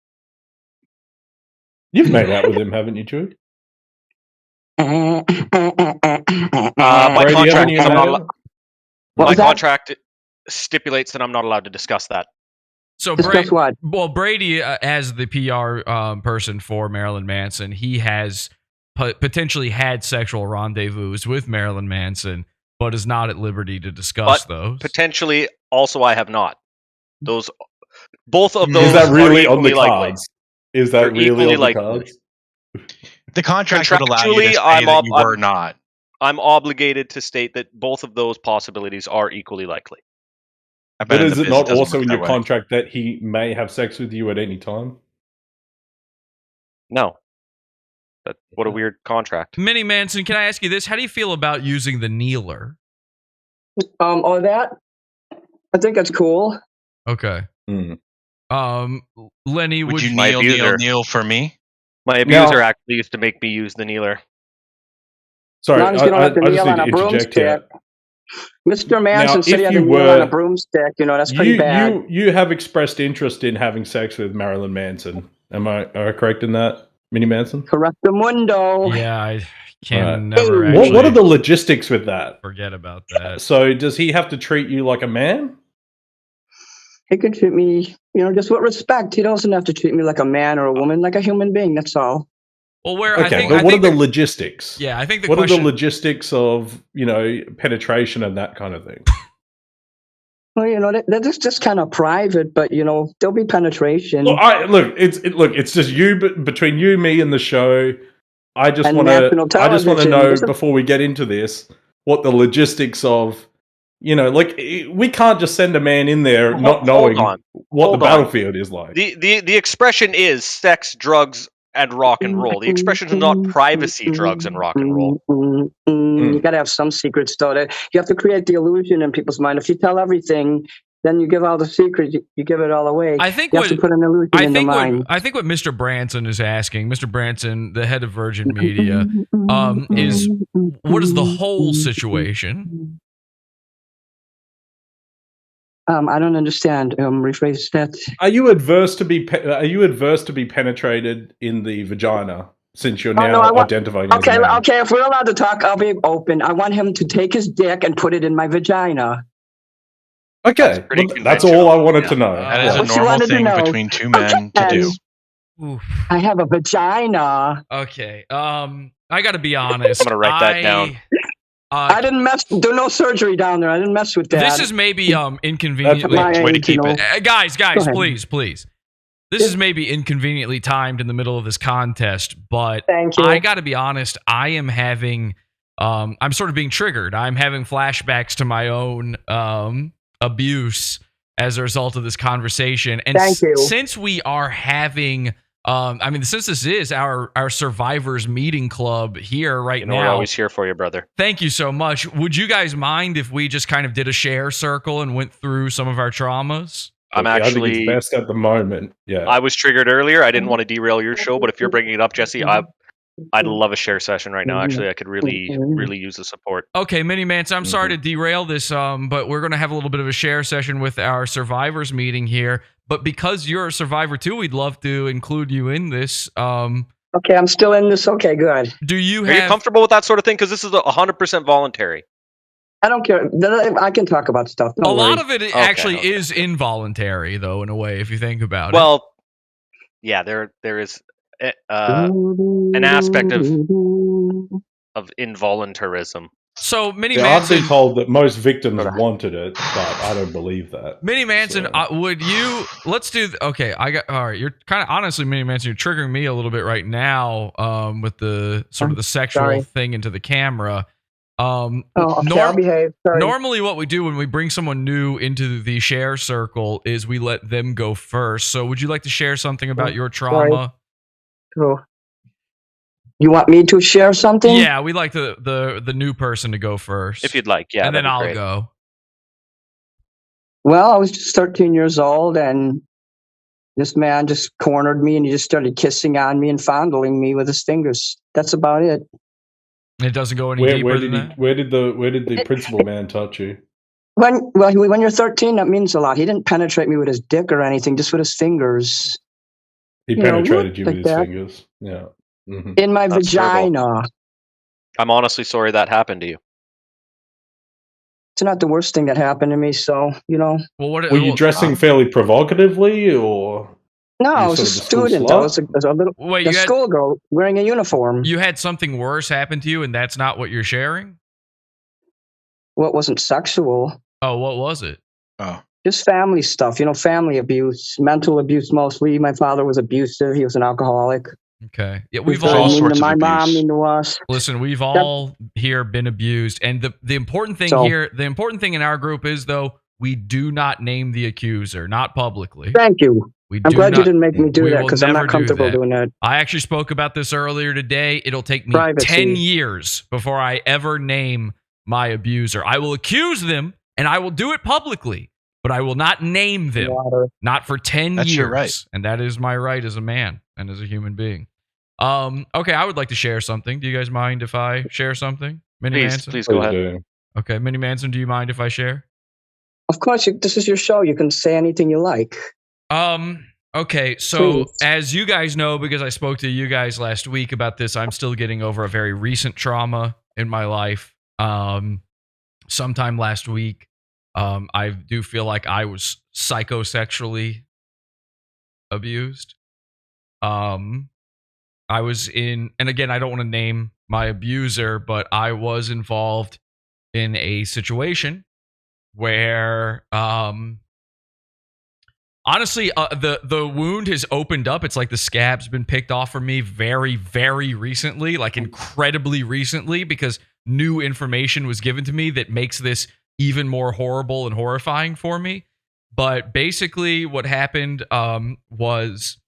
You've made out with him, haven't you, Chewie? My contract stipulates that I'm not allowed to discuss that. So Brady, as the PR person for Marilyn Manson, he has potentially had sexual rendezvous with Marilyn Manson, but is not at liberty to discuss those. Potentially, also, I have not. Both of those. Is that really on the cards? Is that really on the cards? The contract would allow you to say that you were not. I'm obligated to state that both of those possibilities are equally likely. I've been But in is the it biz, not doesn't also work in that your way. contract that he may have sex with you at any time? No. What a weird contract. Mini Manson, can I ask you this? How do you feel about using the kneeler? Or that, I think that's cool. Okay. Mm. Lenny, Would you My kneel, abuser. kneel for me? My abuser actually used to make me use the kneeler. Sorry, As long as you don't have to I just kneel need on to a interject here. broomstick. Mr. Manson Now, said if he had you to kneel on a were- broomstick. That's pretty bad. You have expressed interest in having sex with Marilyn Manson. Am I correct in that, Mini Manson? Correctamundo. Yeah, I can Right. never Hey. actually What are the logistics with that? forget about that. So does he have to treat you like a man? He can treat me, just with respect. He doesn't have to treat me like a man or a woman, like a human being. That's all. Well, where Okay, but what are the logistics? Yeah, I think the what question. are the logistics of penetration and that kind of thing? Well, that's just kind of private, but there'll be penetration. Look, it's just you, between you, me, and the show. I just And want national to know television. before we get into this what the logistics of, we can't just send a man in there not knowing what Hold the on. battlefield is like. The expression is sex, drugs, and rock and roll. The expression is not privacy, drugs, and rock and roll. You got to have some secrets, though. You have to create the illusion in people's mind. If you tell everything, then you give all the secrets. You give it all away. I think you have to put an illusion in the mind. I think what Mr. Branson is asking, Mr. Branson, the head of Virgin Media, is what is the whole situation? I don't understand. Rephrase that. Are you adverse to be penetrated in the vagina since you're now identifying as a man? Okay. If we're allowed to talk, I'll be open. I want him to take his dick and put it in my vagina. Okay, that's all I wanted to know. That is a What you normal wanted to thing know. between two men to do. Oof. I have a vagina. Okay. I got to be honest. I'm gonna write that down. I didn't do no surgery down there. I didn't mess with that. This is maybe inconveniently. That's way to keep it. Guys, Go ahead. please. This is maybe inconveniently timed in the middle of this contest, but Thank you. I got to be honest. I am having, I'm sort of being triggered. I'm having flashbacks to my own abuse as a result of this conversation. And Thank you. Since we are having, since this is our survivors meeting club here right now, We're always here for you, brother. Thank you so much. Would you guys mind if we just kind of did a share circle and went through some of our traumas? I think it's best at the moment. Yeah, I was triggered earlier. I didn't want to derail your show, but if you're bringing it up, Jesse, I'd love a share session right now. Actually, I could really use the support. Okay, Mini Manson, I'm sorry to derail this, but we're going to have a little bit of a share session with our survivors meeting here. But because you're a survivor too, we'd love to include you in this. Okay, I'm still in this. Okay, good. Do you Are you comfortable with that sort of thing? Because this is 100% voluntary. I don't care. I can talk about stuff. A lot of it actually is involuntary, though, in a way, if you think about it. Well, yeah, there is an aspect of involuntarism. So, Mini I've Manson, been told that most victims wanted it, but I don't believe that. Mini Manson, would you? Let's do. Okay, all right. You're kind of honestly, Mini Manson, you're triggering me a little bit right now with the sort of the sexual thing into the camera. I'll behave. Sorry. Normally, what we do when we bring someone new into the share circle is we let them go first. So, would you like to share something about your trauma? Sorry. You want me to share something? Yeah, we'd like the new person to go first. If you'd like, yeah. And then I'll great. go. Well, I was just 13 years old, and this man just cornered me, and he just started kissing on me and fondling me with his fingers. That's about it. It doesn't go any deeper than that? Where did the principal man touch you? When you're 13, that means a lot. He didn't penetrate me with his dick or anything, just with his fingers. He penetrated you with his fingers. Yeah. Mm-hmm. In my vagina. Terrible. I'm honestly sorry that happened to you. It's not the worst thing that happened to me, so, Well, were you dressing fairly provocatively, or? No, I was a student. I was a little schoolgirl wearing a uniform. You had something worse happen to you, and that's not what you're sharing? Well, it wasn't sexual. Oh, what was it? Oh. Just family stuff, family abuse, mental abuse mostly. My father was abusive. He was an alcoholic. Okay. Yeah, we've all sorts of my mom into us. Listen, we've all here been abused, and the important thing here, the important thing in our group is though we do not name the accuser, not publicly. Thank you. I'm glad you didn't make me do that because I'm not comfortable doing that. I actually spoke about this earlier today. It'll take me Privacy. 10 years before I ever name my abuser. I will accuse them and I will do it publicly, but I will not name them. Not for 10 That's years. your right. And that is my right as a man and as a human being. Okay, I would like to share something. Do you guys mind if I share something? Mini Manson? Please go ahead. Okay, Mini Manson, do you mind if I share? Of course, this is your show. You can say anything you like. Okay, so Please. as you guys know, because I spoke to you guys last week about this, I'm still getting over a very recent trauma in my life. Sometime last week, I do feel like I was psychosexually abused. I was in, and again, I don't want to name my abuser, but I was involved in a situation where, honestly, the wound has opened up. It's like the scab's been picked off from me very, very recently, like incredibly recently, because new information was given to me that makes this even more horrible and horrifying for me. But basically what happened was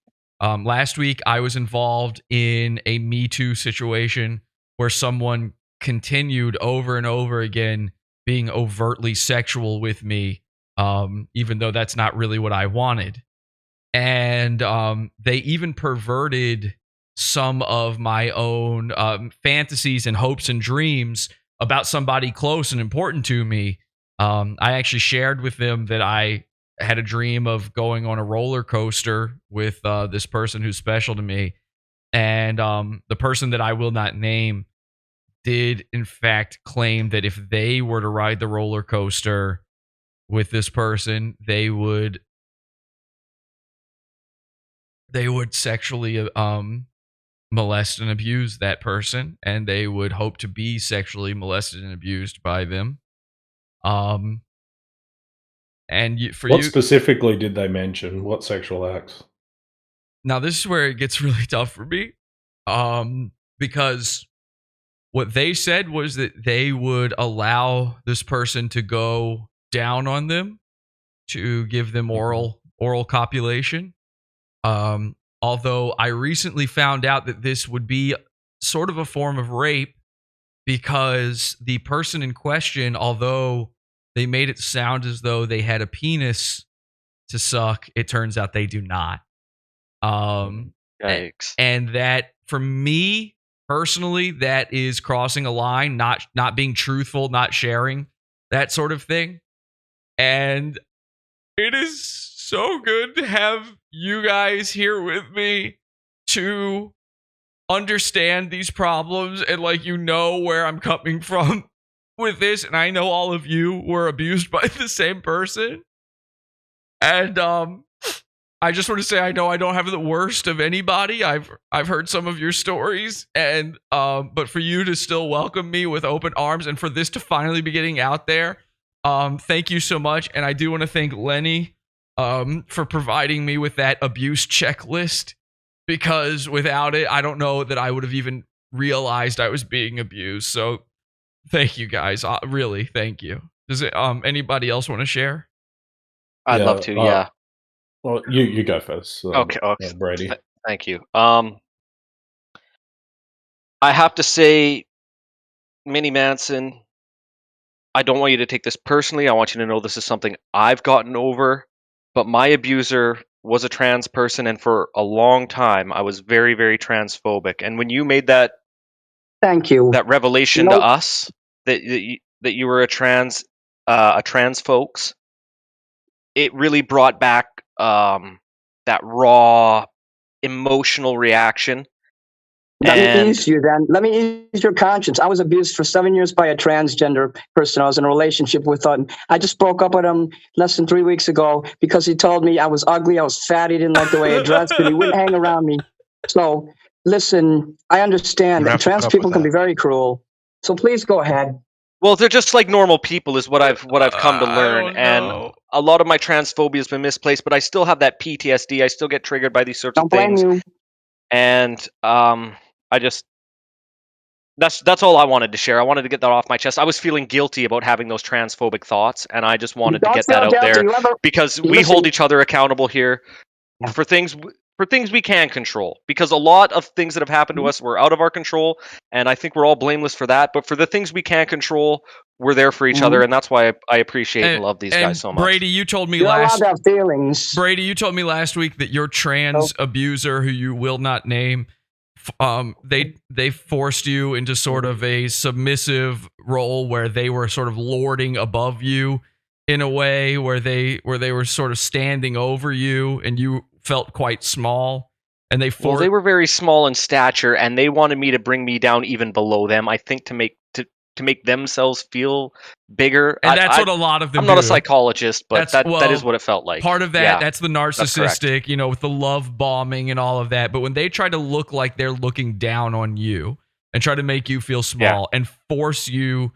last week I was involved in a Me Too situation where someone continued over and over again being overtly sexual with me, even though that's not really what I wanted. And they even perverted some of my own fantasies and hopes and dreams about somebody close and important to me. I actually shared with them that I had a dream of going on a roller coaster with this person who's special to me. And the person that I will not name did, in fact, claim that if they were to ride the roller coaster with this person, they would sexually molest and abuse that person, and they would hope to be sexually molested and abused by them. What specifically did they mention? What sexual acts? Now, this is where it gets really tough for me, because what they said was that they would allow this person to go down on them, to give them oral copulation. Although I recently found out that this would be sort of a form of rape, because the person in question, although they made it sound as though they had a penis to suck, it turns out they do not. Yikes. And that, for me personally, that is crossing a line, not being truthful, not sharing that sort of thing. And it is so good to have you guys here with me to understand these problems and, like, you know where I'm coming from with this. And I know all of you were abused by the same person. And I just want to say, I know I don't have the worst of anybody. I've heard some of your stories, and but for you to still welcome me with open arms and for this to finally be getting out there, thank you so much. And I do want to thank Lenny for providing me with that abuse checklist, because without it, I don't know that I would have even realized I was being abused. So thank you guys. Really, thank you. Does it anybody else want to share? I'd love to, yeah. Well, you go first. Okay. Brady. Thank you. I have to say, Mini Manson, I don't want you to take this personally. I want you to know this is something I've gotten over. But my abuser was a trans person, and for a long time, I was very, very transphobic. And when you made that, thank you, that revelation to us that you were a trans folks, it really brought back that raw emotional reaction. Let me ease you then. Let me ease your conscience. I was abused for 7 years by a transgender person I was in a relationship with. I just broke up with him less than 3 weeks ago because he told me I was ugly, I was fat, he didn't like the way I dressed, and he wouldn't hang around me. So, listen, I understand that trans people can be very cruel. So please go ahead. Well, they're just like normal people, is what I've come to learn, and a lot of my transphobia has been misplaced. But I still have that PTSD. I still get triggered by these sorts of things. Don't blame you. And that's all I wanted to share. I wanted to get that off my chest. I was feeling guilty about having those transphobic thoughts, and I just wanted to Don't get that feel out there guilty. because we Listen. hold each other accountable here Yeah. for things we can control. Because a lot of things that have happened to us were out of our control, and I think we're all blameless for that. But for the things we can't control, we're there for each other, and that's why I appreciate and love these guys so much. Brady, you told me You're allowed to have feelings. Brady, you told me last week that your trans abuser, who you will not name, they forced you into sort of a submissive role where they were sort of lording above you in a way where they were sort of standing over you, and you felt quite small. And they were very small in stature, and they wanted me to bring me down even below them. I think to make themselves feel bigger. And that's what a lot of them I'm not do. a psychologist, but that is what it felt like. Part of that, Yeah, that's the narcissistic, with the love bombing and all of that. But when they try to look like they're looking down on you and try to make you feel small and force you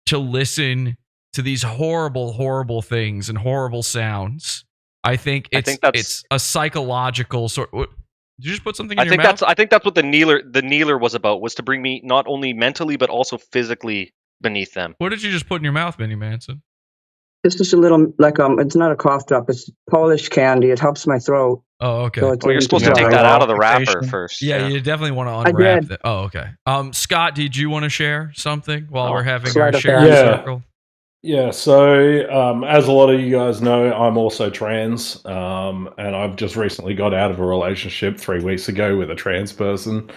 to listen to these horrible, horrible things and horrible sounds, I think it's a psychological sort. Did you just put something in your mouth? I think that's what the kneeler was about, was to bring me not only mentally but also physically beneath them. What did you just put in your mouth, Mini Manson? It's just a little it's not a cough drop. It's Polish candy. It helps my throat. Oh, okay. So you're supposed to take that out of the wrapper first. Yeah, you definitely want to unwrap that. Oh, okay. Scott, did you want to share something while we're having our sharing circle? Yeah, so as a lot of you guys know, I'm also trans, and I've just recently got out of a relationship 3 weeks ago with a trans person.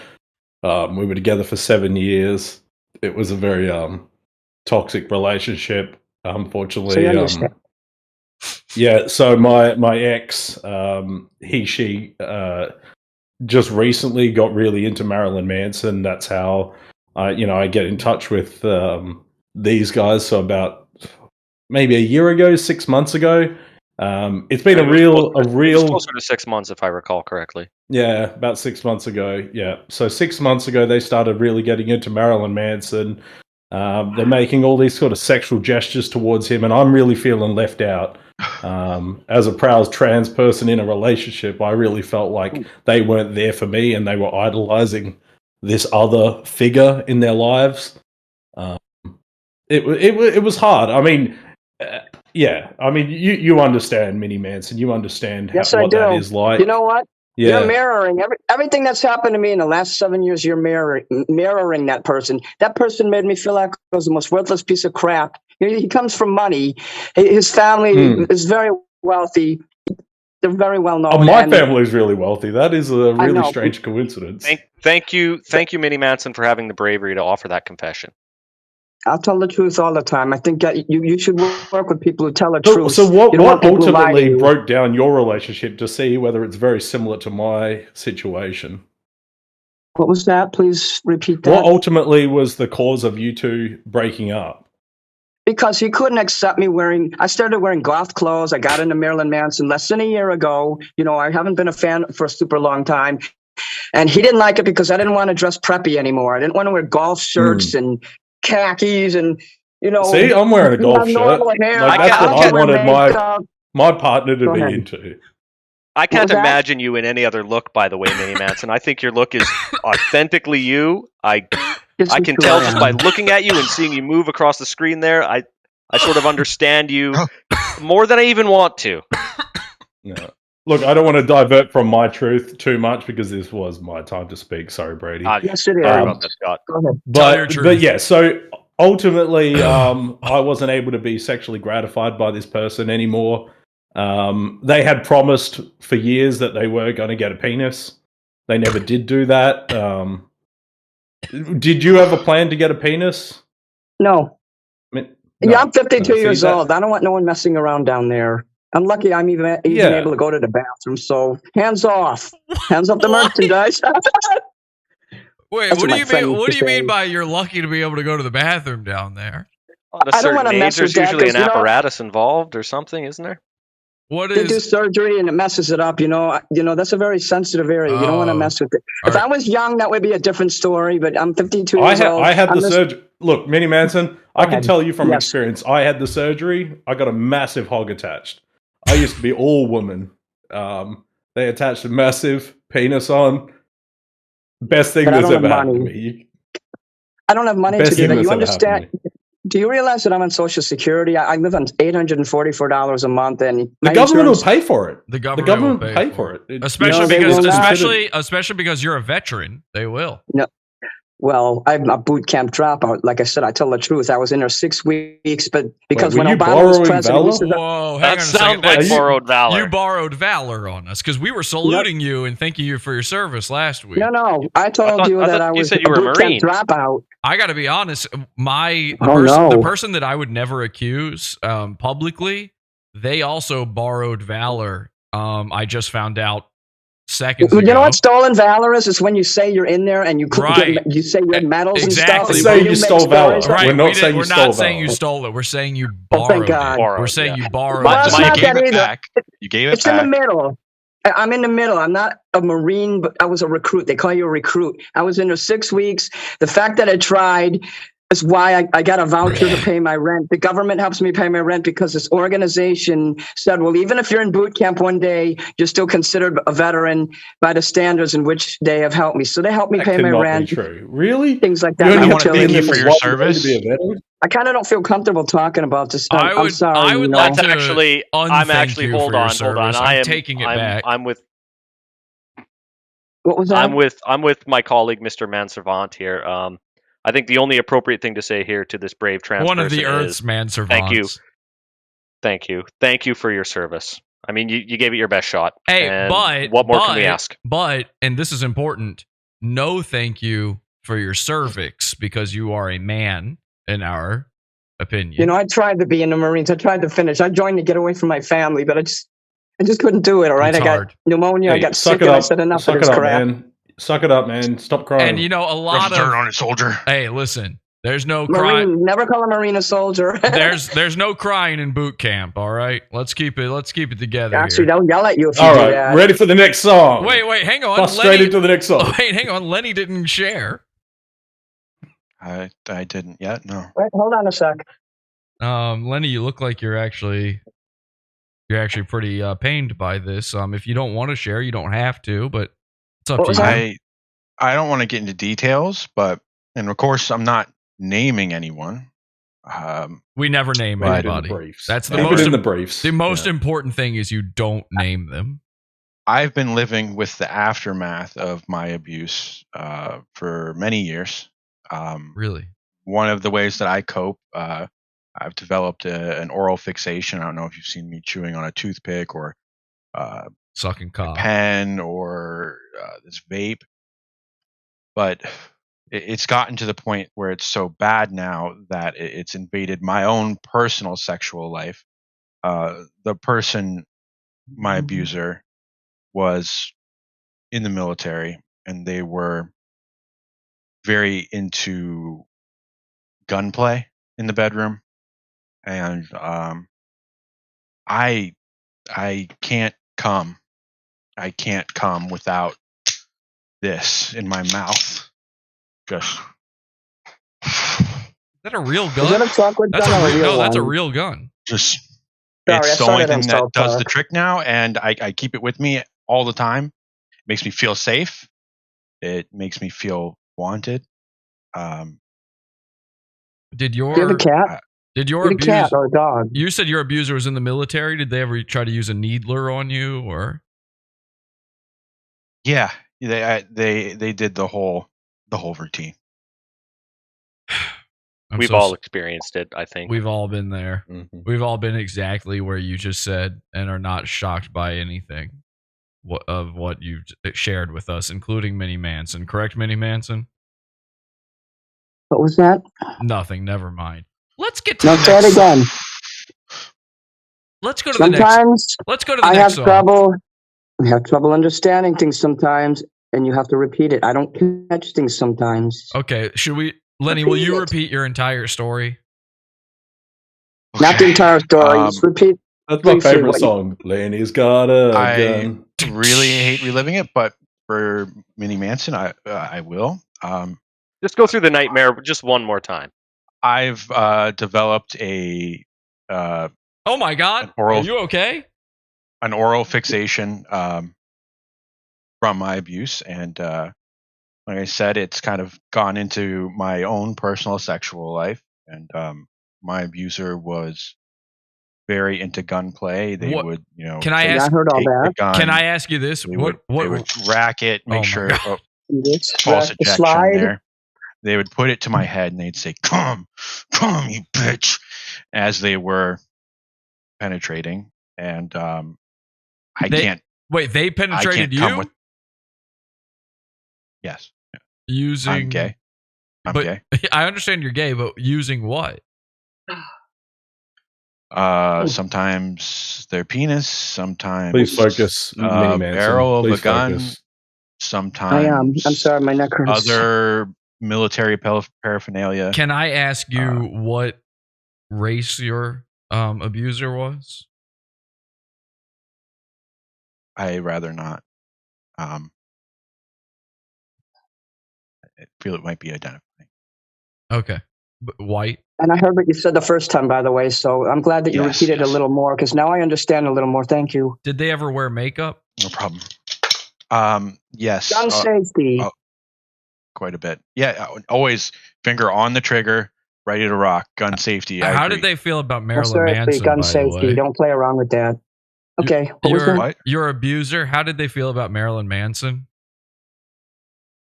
We were together for 7 years. It was a very toxic relationship, unfortunately. So my ex, she just recently got really into Marilyn Manson. That's how I get in touch with these guys. So about maybe a year ago, 6 months ago. It's been a real closer to 6 months, if I recall correctly. Yeah, about 6 months ago. Yeah, so 6 months ago they started really getting into Marilyn Manson. They're making all these sort of sexual gestures towards him, and I'm really feeling left out. As a proud trans person in a relationship, I really felt like they weren't there for me, and they were idolizing this other figure in their lives. It was hard. I mean, you understand Mini Manson. You understand what that is like. You know what? Yeah. You're mirroring everything that's happened to me in the last 7 years. You're mirroring that person. That person made me feel like I was the most worthless piece of crap. He comes from money. His family is very wealthy. They're very well known. My family is really wealthy. That is a really strange coincidence. Thank you, Mini Manson, for having the bravery to offer that confession. I'll tell the truth all the time. I think that you should work with people who tell the truth. So what ultimately broke down your relationship, to see whether it's very similar to my situation? What was that? Please repeat that. What ultimately was the cause of you two breaking up? Because he couldn't accept me I started wearing goth clothes. I got into Marilyn Manson less than a year ago. I haven't been a fan for a super long time. And he didn't like it because I didn't want to dress preppy anymore. I didn't want to wear golf shirts and khakis and See, I'm wearing a golf shirt. That's what I wanted my partner to be into. I can't imagine you in any other look, by the way, Mini Manson. I think your look is authentically you. I can tell just by looking at you and seeing you move across the screen there. I sort of understand you more than I even want to. Yeah. Look, I don't want to divert from my truth too much because this was my time to speak. Sorry, Brady. Yes, it is. Sorry about that, Scott. Go ahead. But yeah, so ultimately, I wasn't able to be sexually gratified by this person anymore. They had promised for years that they were going to get a penis. They never did do that. Did you have a plan to get a penis? No. No. Yeah, I'm 52 years old. I don't want no one messing around down there. I'm lucky I'm even able to go to the bathroom. So hands off. Hands off the merchandise. Wait, what do you mean by you're lucky to be able to go to the bathroom down there? At a certain age, there's usually an apparatus involved or something, isn't there? They do surgery and it messes it up. That's a very sensitive area. You don't want to mess with it. If I was young, that would be a different story. But I'm 52 years old. I had the surgery. Look, Mini Manson, I can tell you from experience. I had the surgery. I got a massive hog attached. I used to be all woman. They attached a massive penis on. Best thing that's ever happened to me. I don't have money Best to do thing that. that's You ever happened understand? to me. Do you realize that I'm on Social Security? I live on $844 a month, and The my government will insurance- pay for it. The government will pay for it. It- Especially No, they because will not. especially because you're a veteran. They will. No. Well, I'm a boot camp dropout. Like I said, I tell the truth. I was in there 6 weeks, but because Wait, when were you Obama was borrowing president, he valor? said that- Whoa, hang That on a sounds second. like That's- borrowed valor. You borrowed valor on us because we were saluting you and thanking you for your service last week. no, I told thought- you I that thought I you was said a you were a boot camp Marine. dropout. I got to be honest. The no. person that I would never accuse publicly, they also borrowed valor. I just found out seconds You ago. know what stolen valor is? It's when you say you're in there and you Right. you say you had medals Exactly. and stuff. Say and you make stole valor. stories. Right, We're not we saying you we're stole not saying you valor. stole it. We're saying you Oh, borrowed thank it. God. We're saying you borrowed Well, it. it's But you not gave that it either. back. You gave it It's in the back. middle. I'm in the middle. I'm not a Marine, but I was a recruit. They call you a recruit. I was in there 6 weeks. The fact that I tried is why I got a voucher to pay my rent. The government helps me pay my rent because this organization said, well, even if you're in boot camp one day, you're still considered a veteran by the standards in which they have helped me. So they helped me That pay my cannot rent. be true. Really? Things like You that. only I my have want to to be in thank you there for for your one day service. to be a veteran? I kind of don't feel comfortable talking about this. I'm sorry. I would you know. like That's to actually. I'm unthank actually. you Hold for your on. Hold on. service. I'm taking it back. I'm with. What was that? I'm with my colleague, Mr. Mansavant here. I think the only appropriate thing to say here to this brave trans One of the person Earth's is, man servants. thank you for your service. I mean, you gave it your best shot. Hey, and but what more can we ask? But, and this is important, no thank you for your cervix because you are a man, in our opinion. You know, I tried to be in the Marines. I tried to finish. I joined to get away from my family, but I just couldn't do it. All right, It's I got hard. pneumonia. I Hey, got suck sick, it and I up. said enough of Suck this it up, crap. man. Suck it up, man. Stop crying. And you know, a Rub lot dirt of on it, soldier. hey, listen, there's no crying. Marine, never call a Marine a soldier. There's no crying in boot camp. All right, let's keep it together Actually, here. they'll yell at you if you All do right, that. ready for the next song. Wait, hang on. Bust straight into the next song. Wait, hang on. Lenny didn't share. I didn't yet. No. Wait, hold on a sec. Lenny, you look like you're actually pretty pained by this. If you don't want to share, you don't have to, but it's up What to was you. that? I don't want to get into details, but and of course I'm not naming anyone. We never name Right. anybody. In the briefs. That's the Keep most it in the briefs. The most Yeah. important thing is you don't name them. I've been living with the aftermath of my abuse for many years. Really? One of the ways that I cope, I've developed an oral fixation. I don't know if you've seen me chewing on a toothpick or Sucking cock. pen or this vape, but it's gotten to the point where it's so bad now that it's invaded my own personal sexual life. The person, my abuser, was in the military, and they were very into gunplay in the bedroom, and I can't come. I can't come without this in my mouth. Just Is that a real gun? Is that a chocolate That's gun or a real no, that's a one? real gun. just Sorry, it's I the saw only that on thing that South does the Park. trick now, and I keep it with me all the time. It makes me feel safe. It makes me feel wanted. Did Do you have a your cat? did your You have a cat abuser? or a dog? You said your abuser was in the military. Did they ever try to use a needler on you, or? Yeah, they did the whole routine. We've all experienced it, I think. We've all been there. Mhm. We've all been exactly where you just said, and are not shocked by anything of what you've shared with us, including Mini Manson. Correct, Mini Manson? What was that? Nothing. Never mind. Let's get to No, the say it next. again. Let's go to the next. Sometimes Let's go to the I next have song. trouble. I have trouble understanding things sometimes, and you have to repeat it. I don't catch things sometimes. Okay, should we, Lenny? Will you Repeat it. repeat your entire story? Not the entire story. Just repeat. That's my briefly favorite what you- song. Lenny's got a I gun. really hate reliving it, but for Mini Manson, I will. Just go through the nightmare just one more time. I've developed a Oh my God! An oral- Are you okay? an oral fixation from my abuse, and like I said, it's kind of gone into my own personal sexual life, and my abuser was very into gunplay. They What- would, you know, Can I take- ask? I heard all take the that. gun, Can I ask you this? They What? would rack it, make my sure God. false The ejection slide. there. They would put it to my head and they'd say, "Come, you bitch," as they were penetrating. And I can't. Wait, they I penetrated can't come you with. Yes, using. I'm gay. I'm but gay. I understand you're gay, but using what? Sometimes their penis. Sometimes Please focus, Mini Manson. barrel of Please a gun. focus. Sometimes I'm sorry, my neck hurts. other military paraphernalia. Can I ask you what race your abuser was? I rather not. I feel it might be identifying. Okay, white. And I heard what you said the first time, by the way, so I'm glad that you Yes, repeated yes. a little more, because now I understand a little more. Thank you. Did they ever wear makeup? No problem. Yes. Gun safety. Quite a bit. Yeah, always finger on the trigger, ready to rock. Gun safety. I How agree. did they feel about Well, Marilyn seriously, Manson? gun by the safety. way? Don't play around with that. Okay, what was Your, that? your abuser. How did they feel about Marilyn Manson?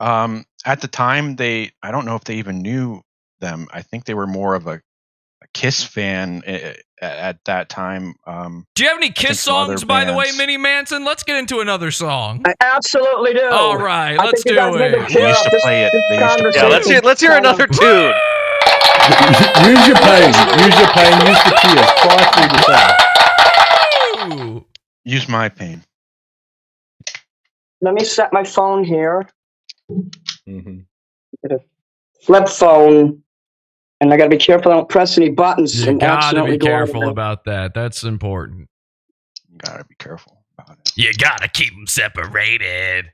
At the time, I don't know if they even knew them. I think they were more of a Kiss fan at that time. Do you have any Kiss some other songs, by the way, bands. Mini Manson? Let's get into another song. I absolutely do. All right, I let's think you do guys need to it. chill They used to this- play it. this They used to play Yeah, conversation. let's hear another tune. Use your pain. Use your pain. Use the tears. Cry through the song. Ooh. Use my pain. Let me set my phone here. Mm-hmm. Get a flip phone, and I got to be careful I don't press any buttons You and gotta accidentally be go over careful there. about that. That's important. You gotta be careful about it. You gotta keep them separated.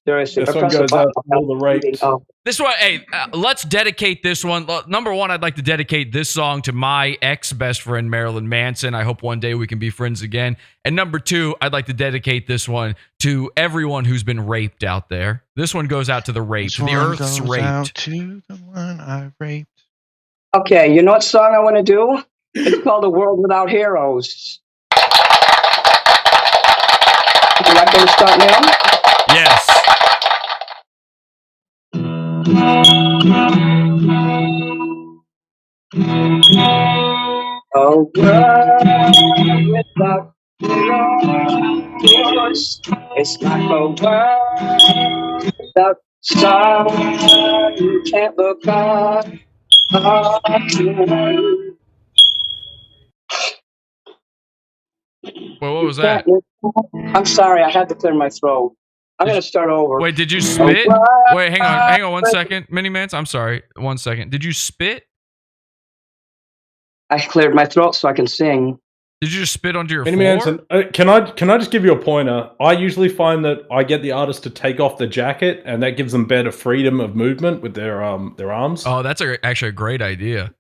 Seriously, This if I one press a goes out button, to all the raped. oh, This one, hey, let's dedicate this one. Number one, I'd like to dedicate this song to my ex-best friend, Marilyn Manson. I hope one day we can be friends again. And number two, I'd like to dedicate this one to everyone who's been raped out there. This one goes out to the raped. This The one earth's goes out raped. to the one I raped. okay, you know what song I want to do? It's called "A World Without Heroes." Would you like me to start now? Yes. Oh, world without heroes. It's like a world without sun. You can't look up. Well, what was that? I'm sorry, I had to clear my throat. I'm going to start over. Wait, did you spit? Wait, hang on 1 second. Mini Manson, I'm sorry. 1 second. Did you spit? I cleared my throat so I can sing. Did you just spit onto your Mini floor? Manson, can I just give you a pointer? I usually find that I get the artist to take off the jacket, and that gives them better freedom of movement with their arms. Oh, that's actually a great idea.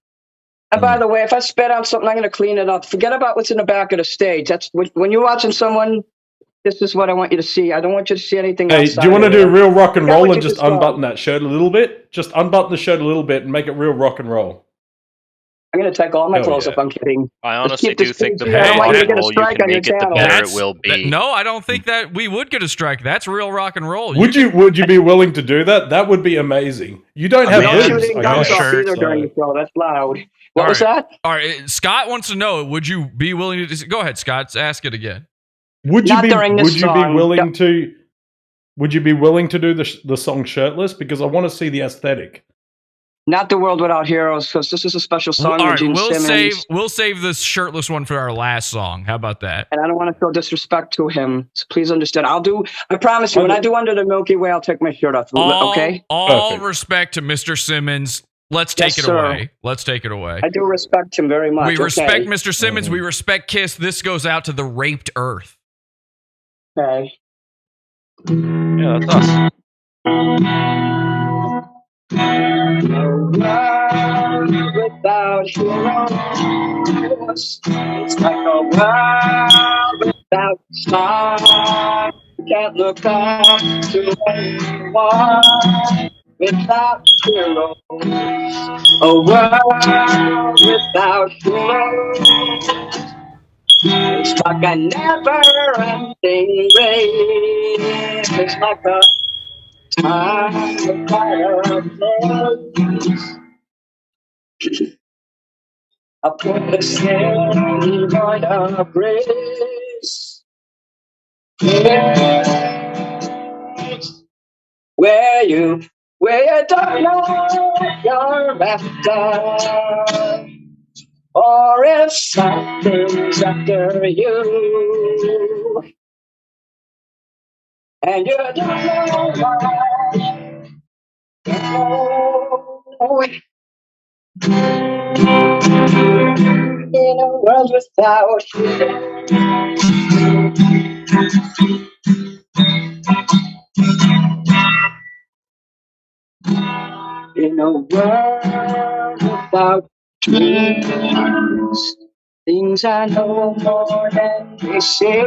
And by the way, if I spit out something, I'm going to clean it up. Forget about what's in the back of the stage. That's when you're watching someone. This is what I want you to see. I don't want you to see anything Hey, outside do you want to of do there. real rock and Forget roll what and you just saw. unbutton that shirt a little bit? Just unbutton the shirt a little bit and make it real rock and roll. I'm going to take all my Hell clothes yeah. off. I'm kidding. I Let's honestly keep do this think the PG. I more don't rock want you to and get a roll you strike can on your make it, the channel. better it will be. No, I don't think that we would get a strike. That's real rock and roll. Would you be willing to do that? That would be amazing. You don't have Don't Yeah. shoot boobs, any I guns guess, off either so- during the show. That's loud. What All was right. that? All right, Scott wants to know, would you be willing to go ahead, Scott, ask it again. Would you Not be during this would you be song. willing to would you be willing to do the song shirtless? Because I want to see the aesthetic. Not the World Without Heroes, because this is a special song All with right, Gene Simmons. we'll save this shirtless one for our last song. How about that? And I don't want to show disrespect to him. So please understand. I promise you, when I do Under the Milky Way, I'll take my shirt off. Okay? All Perfect. respect to Mr. Simmons. Let's take Yes, it sir. away. Let's take it away. I do respect him very much. We respect okay? Mr. Simmons. We respect Kiss. This goes out to the raped earth. Okay. Yeah, that's us. Without heroes, it's like a world without stars. Can't look up to anyone without heroes. A world without heroes. It's like a never-ending race. It's like a time of place. I put the same on a grace. Yes. Where you don't know you're after, or if something's after you, and you don't know why. Oh, in a world without you. In a world without dreams, things I know more than they say.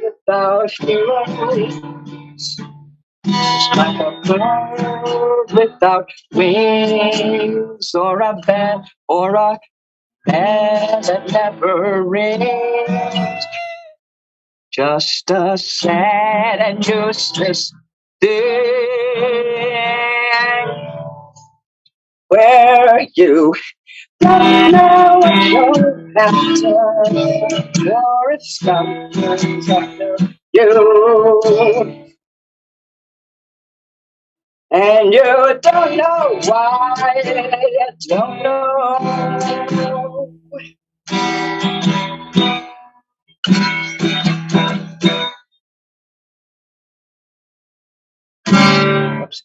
Without heroes, it's like a bird without wings, or a band that never rings. Just a sad and useless thing where you don't know what you're after, or if something's after you, and you don't know why. Don't know. Oops.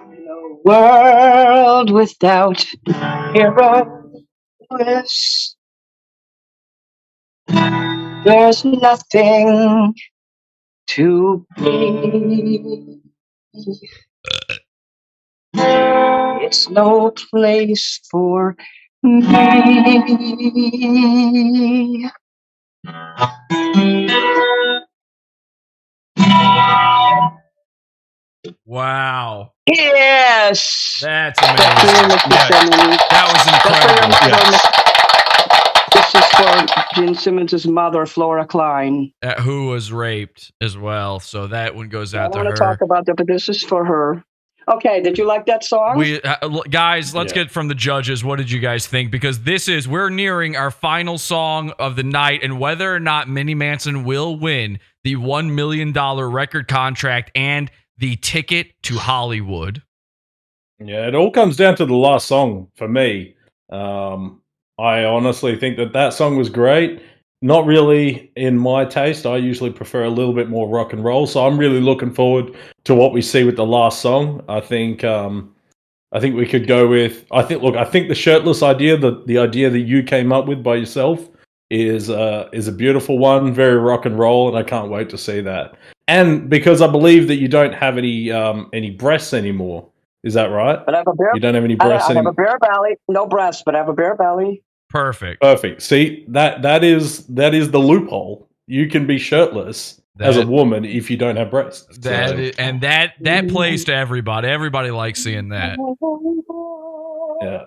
In a world without heroes, there's nothing to be. It's no place for me. Wow. Yes. That's amazing. That was incredible. This is for Gene Simmons' mother, Flora Klein. Who was raped as well. So that one goes out to I her. want to talk about that, but this is for her. Okay, did you like that song? Guys, let's get from the judges. What did you guys think? Because we're nearing our final song of the night, and whether or not Mini Manson will win the $1 million record contract and the ticket to Hollywood. Yeah, it all comes down to the last song for me. I honestly think that song was great. Not really in my taste. I usually prefer a little bit more rock and roll. So I'm really looking forward to what we see with the last song. I think we could go with. I think the shirtless idea, the idea that you came up with by yourself, is a beautiful one. Very rock and roll, and I can't wait to see that. And because I believe that you don't have any breasts anymore. Is that right? But I have a bare, you don't have any breasts I have anymore. a bare belly, no breasts, but I have a bare belly. Perfect. See, that is the loophole. You can be shirtless as a woman if you don't have breasts. That plays to everybody. Everybody likes seeing that. Yeah.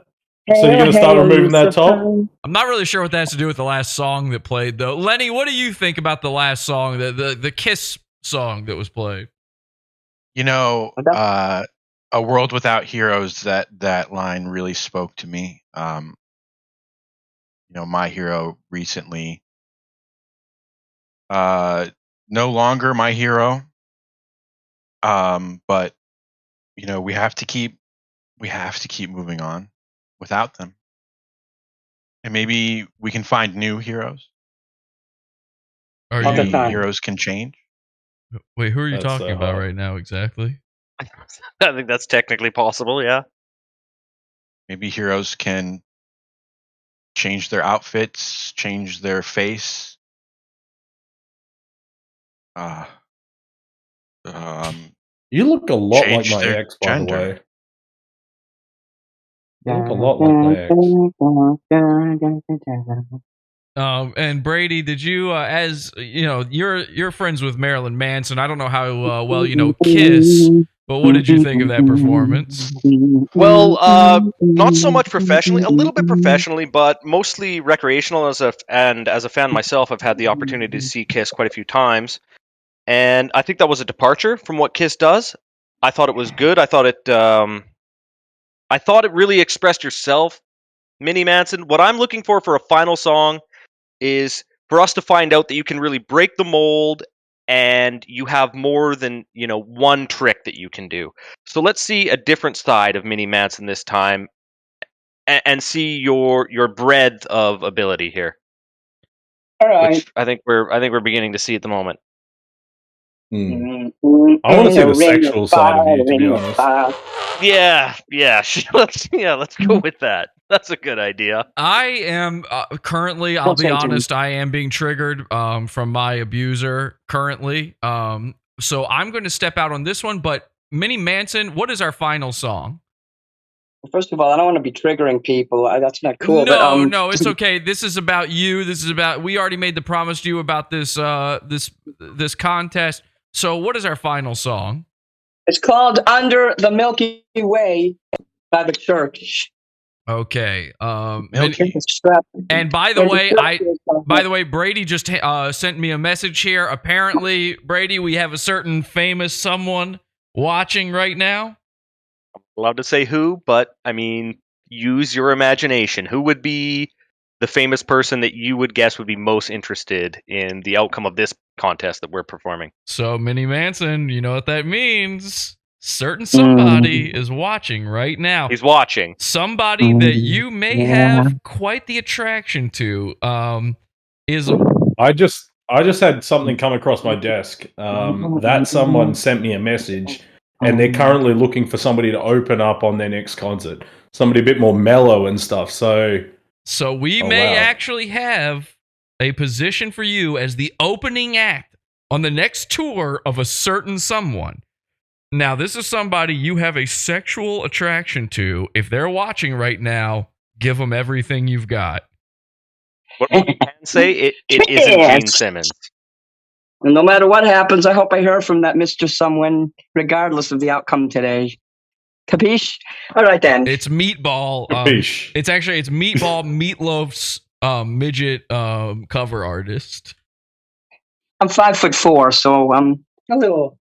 So you're gonna start removing that top? I'm not really sure what that has to do with the last song that played, though. Lenny, what do you think about the last song, the Kiss song that was played? You know, A World Without Heroes, that line really spoke to me. My hero recently, no longer my hero. But we have to keep moving on without them, and maybe we can find new heroes. Maybe heroes can change. Wait, who are you talking about right now exactly? I think that's technically possible, yeah. Maybe heroes can change their outfits, change their face. You look a lot like Change my their ex, by the gender. way. You look a lot like my ex. And Brady, did you, as you know, you're friends with Marilyn Manson. I don't know how well you know Kiss, but what did you think of that performance? Well, not so much professionally, a little bit professionally, but mostly recreational. As a fan myself, I've had the opportunity to see Kiss quite a few times, and I think that was a departure from what Kiss does. I thought it was good. I thought it really expressed yourself, Mini Manson. What I'm looking for a final song is for us to find out that you can really break the mold and you have more than, one trick that you can do. So let's see a different side of Mini Manson this time and see your breadth of ability here. All right. Which I think we're beginning to see at the moment. I want to see the sexual side of you, to be honest. Yeah. Let's go with that. That's a good idea. I am currently, I'll be honest, I am being triggered from my abuser currently. So I'm going to step out on this one. But Mini Manson, what is our final song? First of all, I don't want to be triggering people. That's not cool. No, it's okay. This is about you. We already made the promise to you about this contest. So what is our final song? It's called Under the Milky Way by the Church. Okay. And by the way, Brady just sent me a message here. Apparently, Brady, we have a certain famous someone watching right now. I'm allowed to say who, but I mean, use your imagination. Who would be the famous person that you would guess would be most interested in the outcome of this contest that we're performing? So, Mini Manson, you know what that means. Certain somebody is watching right now. He's watching. Somebody that you may have quite the attraction to is... I just had something come across my desk. That someone sent me a message, and they're currently looking for somebody to open up on their next concert. Somebody a bit more mellow and stuff. So we may actually have a position for you as the opening act on the next tour of a certain someone. Now, this is somebody you have a sexual attraction to. If they're watching right now, give them everything you've got. What we can say, it isn't Gene Simmons. No matter what happens, I hope I hear from that Mr. Someone, regardless of the outcome today. Capiche? All right, then. It's Meatball. Capiche. It's Meatball, Meatloaf's midget cover artist. I'm 5'4", so I'm a little...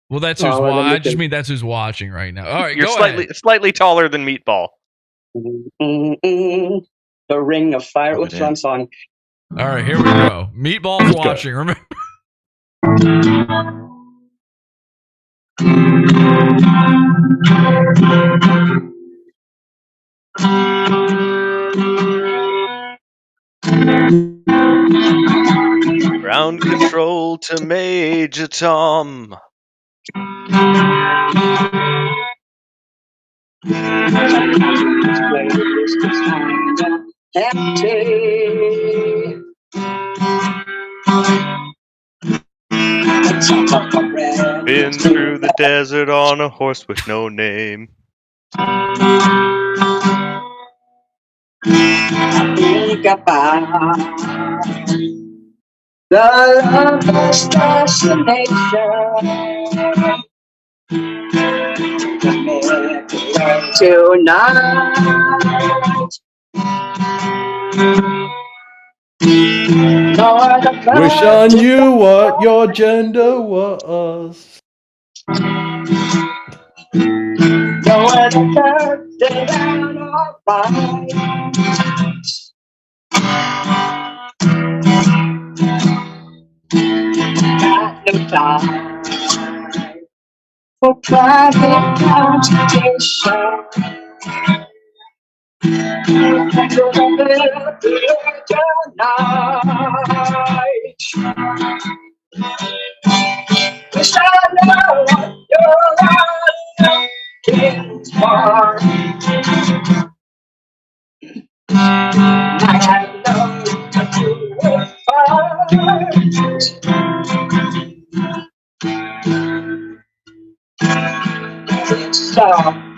Well, that's who's watching. I just mean that's who's watching right now. All right, you're slightly taller than Meatball. The Ring of Fire. What's wrong song? All right, here we go. Meatball's watching. Remember. Ground control to Major Tom. Been through the desert on a horse with no name. Think about the lover's fascination. Tonight, wish I knew what your gender was. No other birthday down our minds. Got no time for private contemplation. Wish I know what your far. I have known that you would find.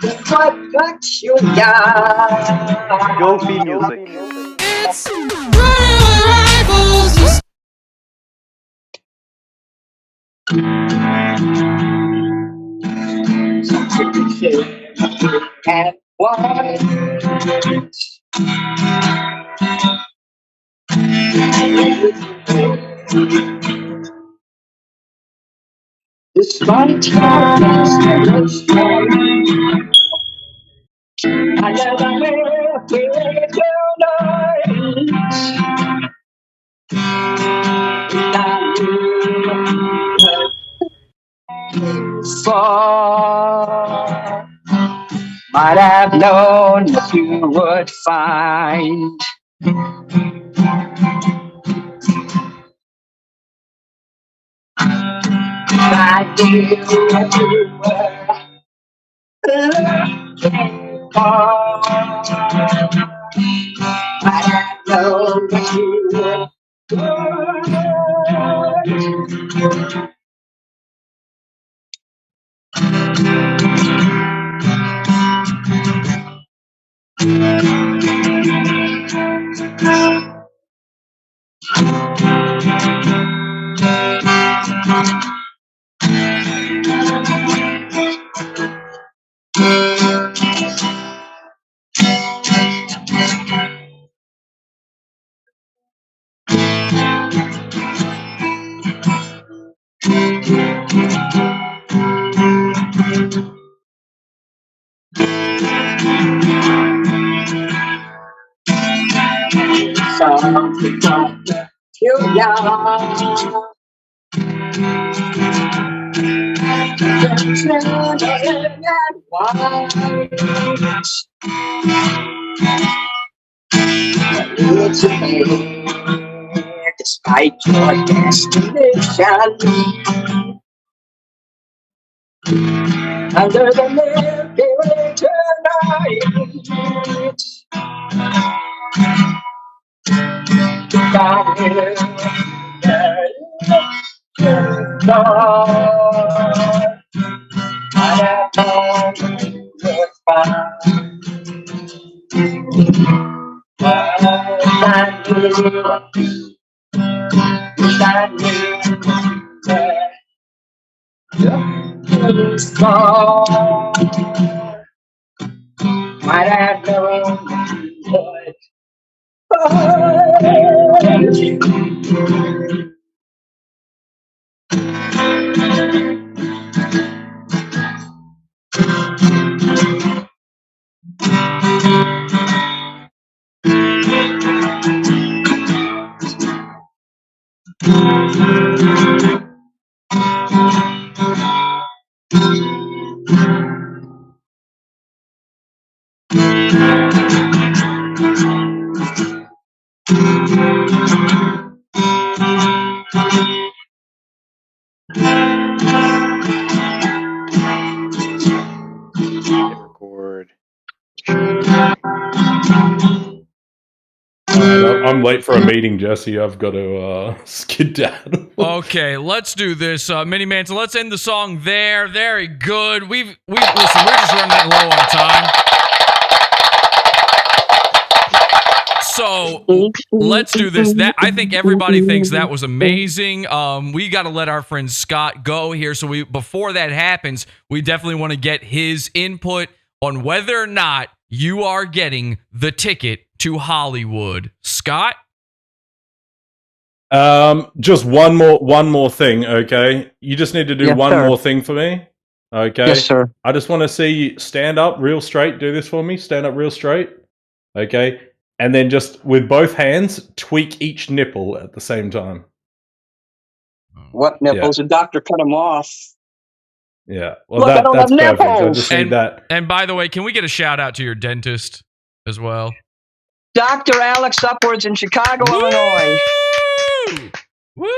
It's what you got. Goofy music. And why? Despite your best tonight, I never left here tonight. Far, might have known that you would find. I knew that you were looking for. Might have known that you would find. You're young. Despite your destination, under the Milky Way tonight, down here, I have known you would find. I knew small. Might have known you would find. Record. I'm late for a meeting, Jesse. I've got to skedaddle. Okay, let's do this, Mini Manson. Let's end the song there. Very good. We've listen. We're just running low on time. So let's do this. That I think everybody thinks that was amazing. We got to let our friend Scott go here. So before that happens, we definitely want to get his input on whether or not you are getting the ticket to Hollywood. Scott? Just one more thing, okay? You just need to do one more thing for me, okay? Yes, sir. I just want to see you stand up real straight. Do this for me. Stand up real straight, okay? And then just with both hands, tweak each nipple at the same time. What nipples? The doctor cut them off. Yeah. Well, Look, I don't that's have perfect. I nipples. just need that. And by the way, can we get a shout out to your dentist as well? Dr. Alex Upwards in Chicago, Illinois. Woo!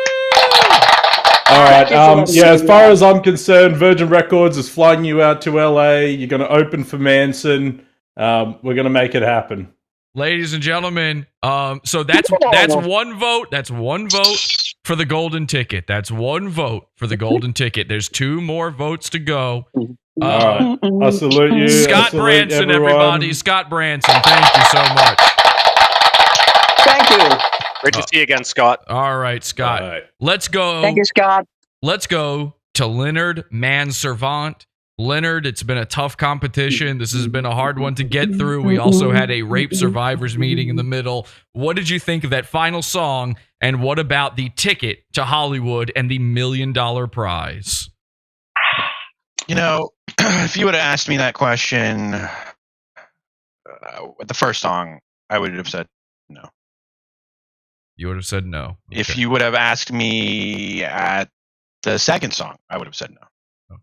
All right. Thank you for As listening. far as I'm concerned, Virgin Records is flying you out to LA. You're going to open for Manson. We're going to make it happen. Ladies and gentlemen, so that's one vote. That's one vote for the golden ticket. That's one vote for the golden ticket. There's 2 more votes to go. All right. I salute you. Scott I salute Branson, everyone. everybody. Scott Branson, thank you so much. Thank you. Great to see you again, Scott. All right, Scott. All right. Let's go. Thank you, Scott. Let's go to Leonard Manservant. Leonard, it's been a tough competition. This has been a hard one to get through. We also had a rape survivors meeting in the middle. What did you think of that final song? And what about the ticket to Hollywood and the $1 million prize? You know, if you would have asked me that question with the first song, I would have said no. You would have said no. Okay. If you would have asked me at the second song, I would have said no.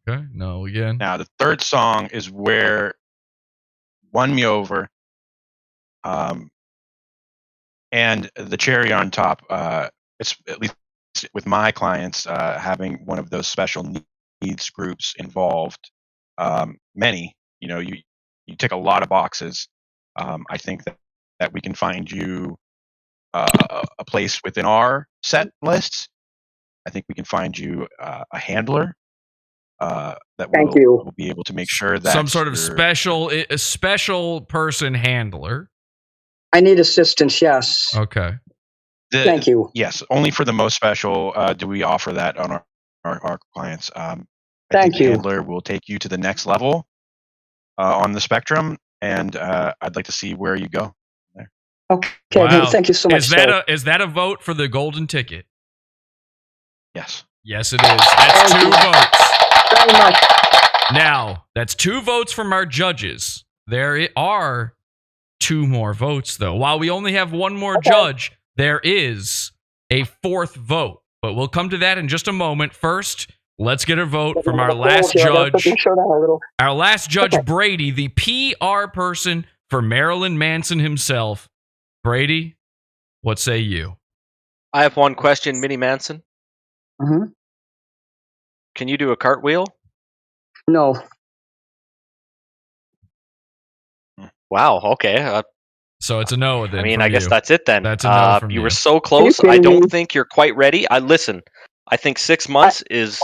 Okay, no again. Now, the third song is where won me over. And the cherry on top, it's at least with my clients, having one of those special needs groups involved. Many, you tick a lot of boxes. I think that we can find you a place within our set lists. I think we can find you a handler that will be able to make sure that some sort of special person handler. I need assistance, yes. Okay. Thank you. Yes, only for the most special do we offer that on our clients. Thank you. The handler will take you to the next level on the spectrum, and I'd like to see where you go. Okay, Wow. thank you so much. Is that a vote for the golden ticket? Yes. Yes, it is. That's 2 votes. Very much. Now, that's 2 votes from our judges. There are 2 more votes, though. While we only have 1 more judge, there is a 4th vote. But we'll come to that in just a moment. First, let's get a vote from our last judge. Our last judge, Brady, the PR person for Marilyn Manson himself. Brady, what say you? I have one question, Mini Manson. Mm-hmm. Can you do a cartwheel? No. Wow. Okay. So it's a no. Then I mean, from I guess you. that's it then. That's a no from you you. were so close. I don't think you're quite ready. Listen. I think 6 months is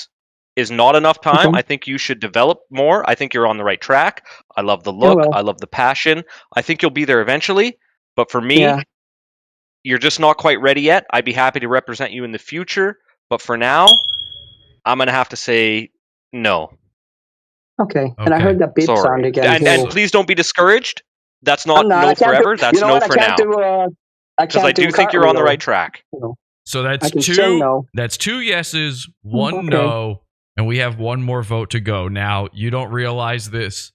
not enough time. Okay. I think you should develop more. I think you're on the right track. I love the look. well. I love the passion. I think you'll be there eventually. But for me, Yeah. you're just not quite ready yet. I'd be happy to represent you in the future. But for now, I'm going to have to say no. Okay. And I heard that beep Sorry. sound again. And please don't be discouraged. That's not I'm not. no I can't forever. do- That's you know no what? I for can't now. Because I do think you're on the right track. So that's I can say 2. no. That's 2 yeses, 1 Okay. no, and we have 1 more vote to go. Now, you don't realize this,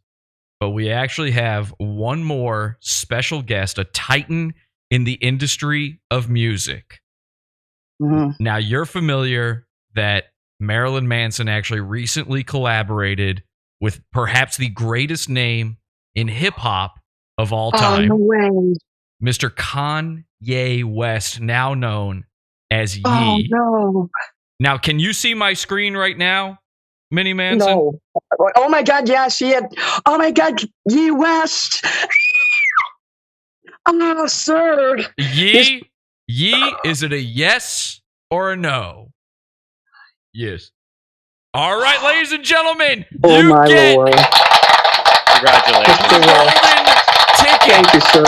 but we actually have 1 more special guest, a titan in the industry of music. Mm-hmm. Now, you're familiar that Marilyn Manson actually recently collaborated with perhaps the greatest name in hip-hop of all time, no way. Mr. Kanye West, now known as Ye. Oh, no. Now, can you see my screen right now, Mini Manson? No. Oh, my God. Yeah, I see it. Oh, my God. Ye West. Oh, sir. Ye, is it a yes or a no? Yes. All right, ladies and gentlemen, Oh, you my get Lord. Congratulations. the golden ticket. Thank you, sir.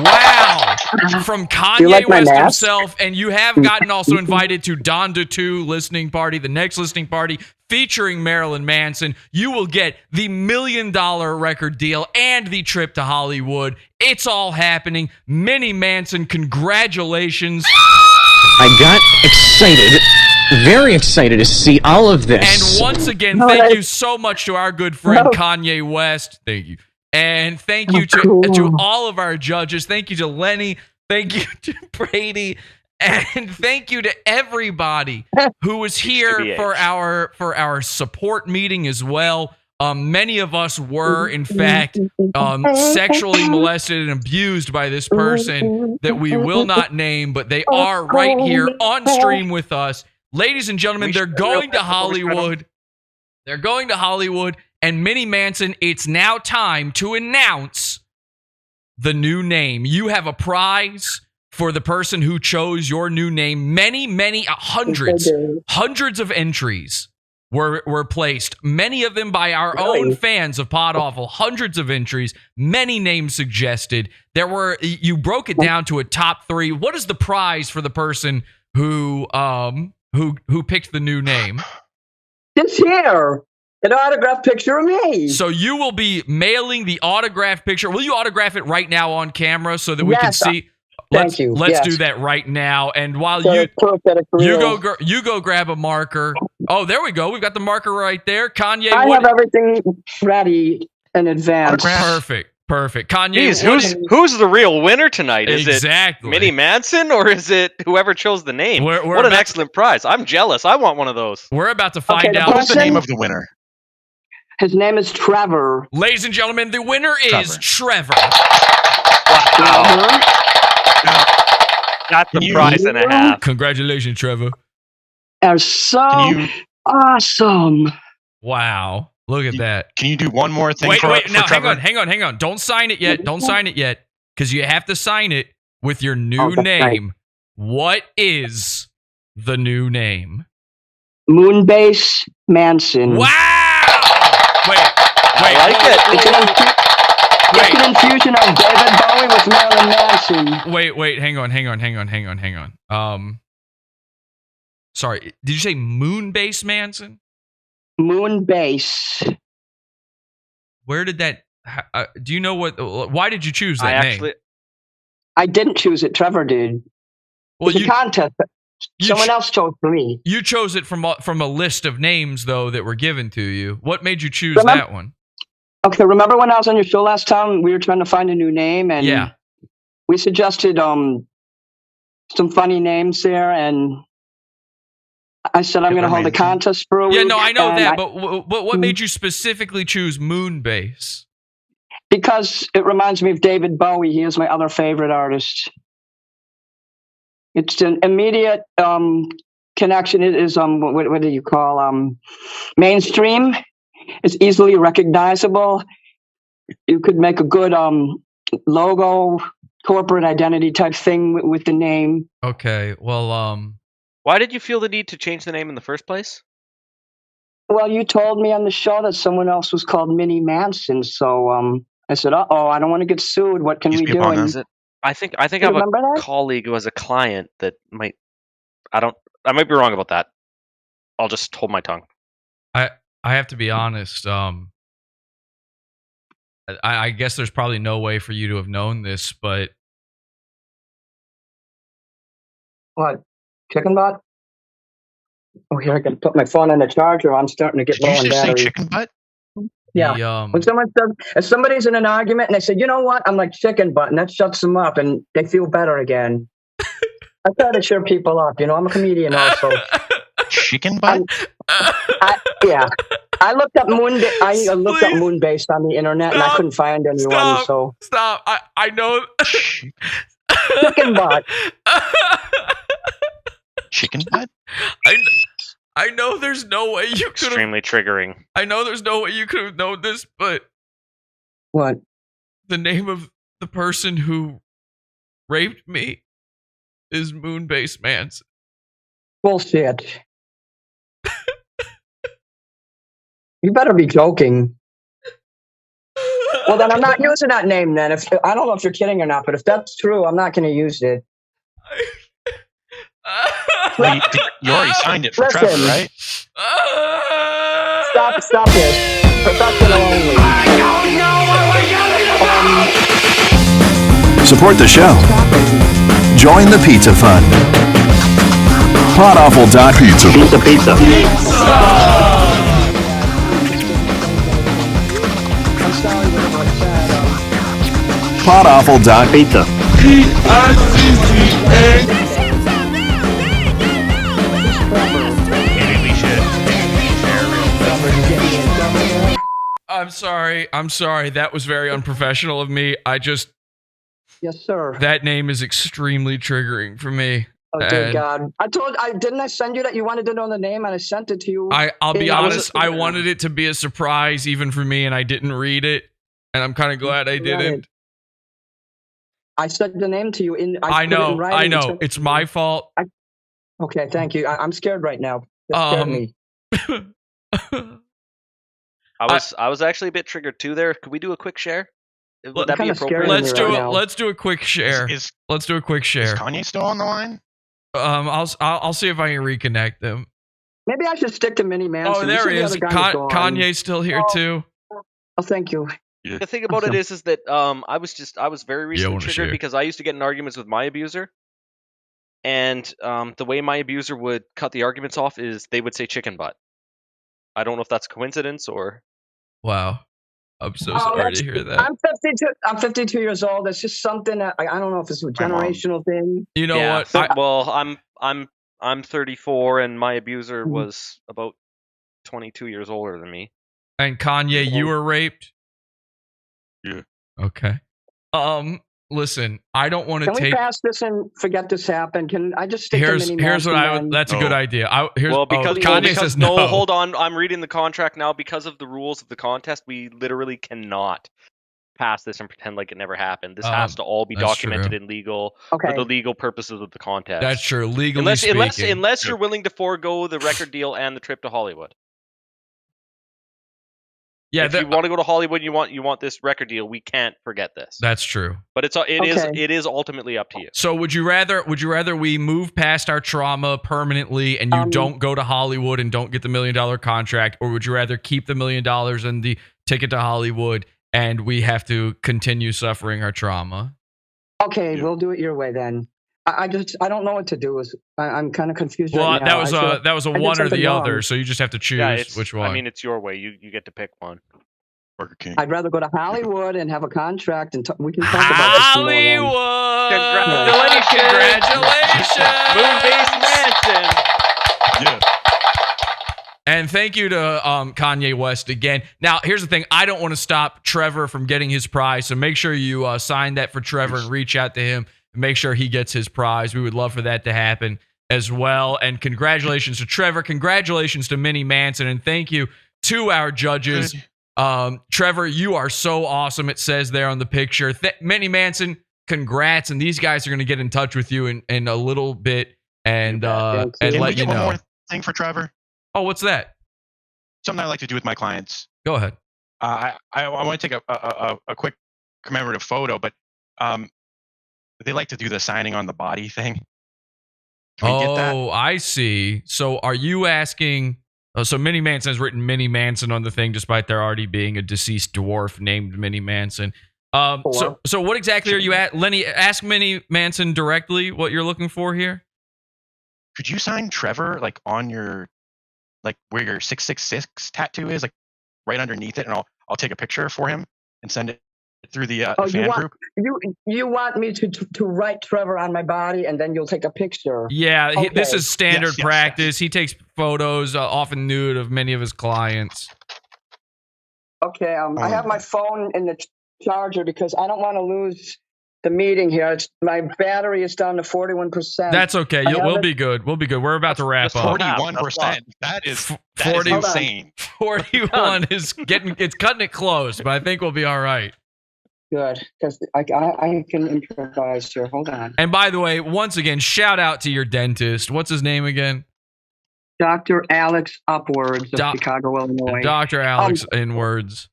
Wow. From Do you Kanye like my West mask? himself. And you have gotten also invited to Donda 2 listening party, the next listening party featuring Marilyn Manson. You will get the $1 million record deal and the trip to Hollywood. It's all happening. Mini Manson, congratulations. I got excited, very excited to see all of this. And once again, thank you so much to our good friend Kanye West. Thank you. And thank you to all of our judges. Thank you to Lenny. Thank you to Brady. And thank you to everybody who was here for our support meeting as well. Many of us were, in fact, sexually molested and abused by this person that we will not name, but they are right here on stream with us. Ladies and gentlemen, they're going to Hollywood. They're going to Hollywood. And Mini Manson, it's now time to announce the new name. You have a prize for the person who chose your new name. Many, hundreds of entries were placed. Many of them by our own fans of Pod Awful. Hundreds of entries. Many names suggested. You broke it down to a top 3. What is the prize for the person who picked the new name? This here. An autographed picture of me. So you will be mailing the autographed picture. Will you autograph it right now on camera so that we can see? Let's do that right now. And while you go grab a marker. Oh, there we go. We've got the marker right there. Kanye. I have everything ready in advance. Perfect. Kanye. Jeez, who's the real winner tonight? Is it Mini Manson or is it whoever chose the name? What an excellent prize. I'm jealous. I want one of those. We're about to find out. What's the name of the winner? His name is Trevor. Ladies and gentlemen, the winner is Trevor. Wow. That's a prize and a half. Congratulations, Trevor. Are so awesome. Wow. Look at that. Can you do one more thing wait, for now, Trevor? hang on. Don't sign it yet. Because you have to sign it with your new name. Right. What is the new name? Moonbase Manson. Wow! Wait. I like it. It's an infusion of David Bowie with Marilyn Manson. Wait, hang on. Sorry, did you say Moonbase Manson? Moonbase. Where did that? Do you know why did you choose that name? I didn't choose it. Trevor did. Well, it's a contest. Someone else chose for me. You chose it from a list of names, though, that were given to you. What made you choose that one? Okay, remember when I was on your show last time? We were trying to find a new name, and we suggested some funny names there, and I said I'm going to hold a contest for a week. Yeah, no, I know that, but what made you specifically choose Moonbase? Because it reminds me of David Bowie. He is my other favorite artist. It's an immediate connection. It is what do you call mainstream? It's easily recognizable. You could make a good logo, corporate identity type thing with the name. Okay, well, why did you feel the need to change the name in the first place? Well, you told me on the show that someone else was called Mini Manson, so I said, I don't want to get sued. What can we do? I think I have a colleague who has a client that might. I might be wrong about that. I'll just hold my tongue. I have to be honest. I guess there's probably no way for you to have known this, but what? Chicken butt? Oh, here I can put my phone on the charger. I'm starting to get low on battery. Chicken butt? Yeah. When someone says, if somebody's in an argument and they say, you know what, I'm like chicken butt, and that shuts them up and they feel better again. I try to cheer people up. I'm a comedian also. Chicken butt? I looked up Moonbase on the internet and I couldn't find anyone. Stop. I know. Chicken butt. Chicken butt? I know there's no way you could extremely triggering. I know there's no way you could have known this, but what? The name of the person who raped me is Moonbase Manson. Bullshit. You better be joking. Well, then I'm not using that name then. I don't know if you're kidding or not, but if that's true, I'm not going to use it. Well, you already signed it for Trevor, right? Stop this. Professional only. Support the show. Join the Pizza Fund. PodAwful.pizza. Pizza. PodAwful.pizza. I'm sorry. That was very unprofessional of me. Yes, sir. That name is extremely triggering for me. Oh, dear God. Didn't I send you that you wanted to know the name and I sent it to you? I'll be honest, I wanted it to be a surprise even for me and I didn't read it. And I'm kind of glad I didn't. I said the name to you. I know. It's my fault. Okay, thank you. I'm scared right now. That scared me. I was actually a bit triggered too there. Could we do a quick share? Would that be appropriate? Let's do a quick share. Let's do a quick share. Is Kanye still on the line? I'll see if I can reconnect them. Maybe I should stick to Mini Manson. Oh, there he is. Kanye's still here too. Oh, thank you. The thing about it is that I was very recently triggered because I used to get in arguments with my abuser, and the way my abuser would cut the arguments off is they would say chicken butt. I don't know if that's a coincidence or. Wow, I'm so sorry to hear that. I'm 52 years old. It's just something that I don't know if it's a generational thing. You know what? Well, I'm 34, and my abuser was about 22 years older than me. And Kanye, you were raped? Yeah. Okay. Listen, I don't want to take. Can we pass this and forget this happened? Can I just stick to Mini Manson? Here's what I would. That's a good idea. Because Kanye says no. Hold on. I'm reading the contract now. Because of the rules of the contest, we literally cannot pass this and pretend like it never happened. This has to all be documented in legal for the legal purposes of the contest. That's true. Legally speaking. Unless you're willing to forego the record deal and the trip to Hollywood. Yeah, if you want to go to Hollywood, you want this record deal. We can't forget this. That's true. But it is ultimately up to you. So would you rather we move past our trauma permanently and you don't go to Hollywood and don't get the $1 million contract, or would you rather keep the $1 million and the ticket to Hollywood and we have to continue suffering our trauma? Okay, we'll do it your way then. I don't know what to do. I'm kind of confused. Well, right now. that was a one or the other, so you just have to choose which one. I mean, it's your way. You get to pick one. Burger King. I'd rather go to Hollywood and have a contract, and we can talk about Hollywood. Congratulations, Moonbase Manson. Yeah. And thank you to Kanye West again. Now, here's the thing. I don't want to stop Trevor from getting his prize, so make sure you sign that for Trevor and reach out to him. Make sure he gets his prize. We would love for that to happen as well. And congratulations to Trevor. Congratulations to Mini Manson. And thank you to our judges. Trevor, you are so awesome. It says there on the picture. Mini Manson, congrats. And these guys are going to get in touch with you in a little bit and let you know. One more thing for Trevor? Oh, what's that? Something I like to do with my clients. Go ahead. I want to take a quick commemorative photo, but they like to do the signing on the body thing. Can we get that? I see. So are you asking... so Mini Manson has written Mini Manson on the thing, despite there already being a deceased dwarf named Mini Manson. So what exactly are you at? Lenny, ask Mini Manson directly what you're looking for here. Could you sign Trevor like on your... like where your 666 tattoo is, like right underneath it, and I'll take a picture for him and send it through the fan group. You want me to write Trevor on my body and then you'll take a picture? Yeah, okay. This is standard practice. Yes. He takes photos, often nude, of many of his clients. Okay, I have my phone in the charger because I don't want to lose the meeting here. My battery is down to 41%. That's okay. We'll be good. We'll be good. We're about to wrap up. 41%. That is insane. 41 is cutting it close, but I think we'll be all right. Good, because I can improvise here. Hold on. And by the way, once again, shout out to your dentist. What's his name again? Dr. Alex Upwards of Chicago, Illinois. Dr. Alex Inwards.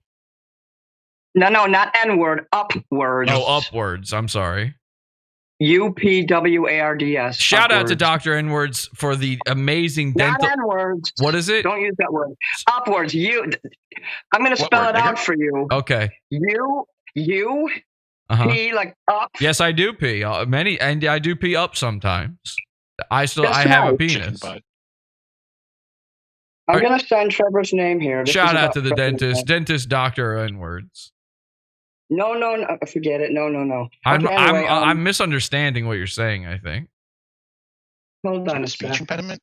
No, not N-word. Upwards. Oh, Upwards. I'm sorry. UPWARDS. Shout out to Dr. Inwards for the amazing dental. Not N-words. What is it? Don't use that word. Upwards. I'm going to spell it out for you. Okay. You pee like up. Yes, I do pee. And I do pee up sometimes. I have a penis. I'm going to sign Trevor's name here. Shout out to the dentist, Dr. Inwards. No, forget it. No. I'm misunderstanding what you're saying, I think. Hold on a speech impediment?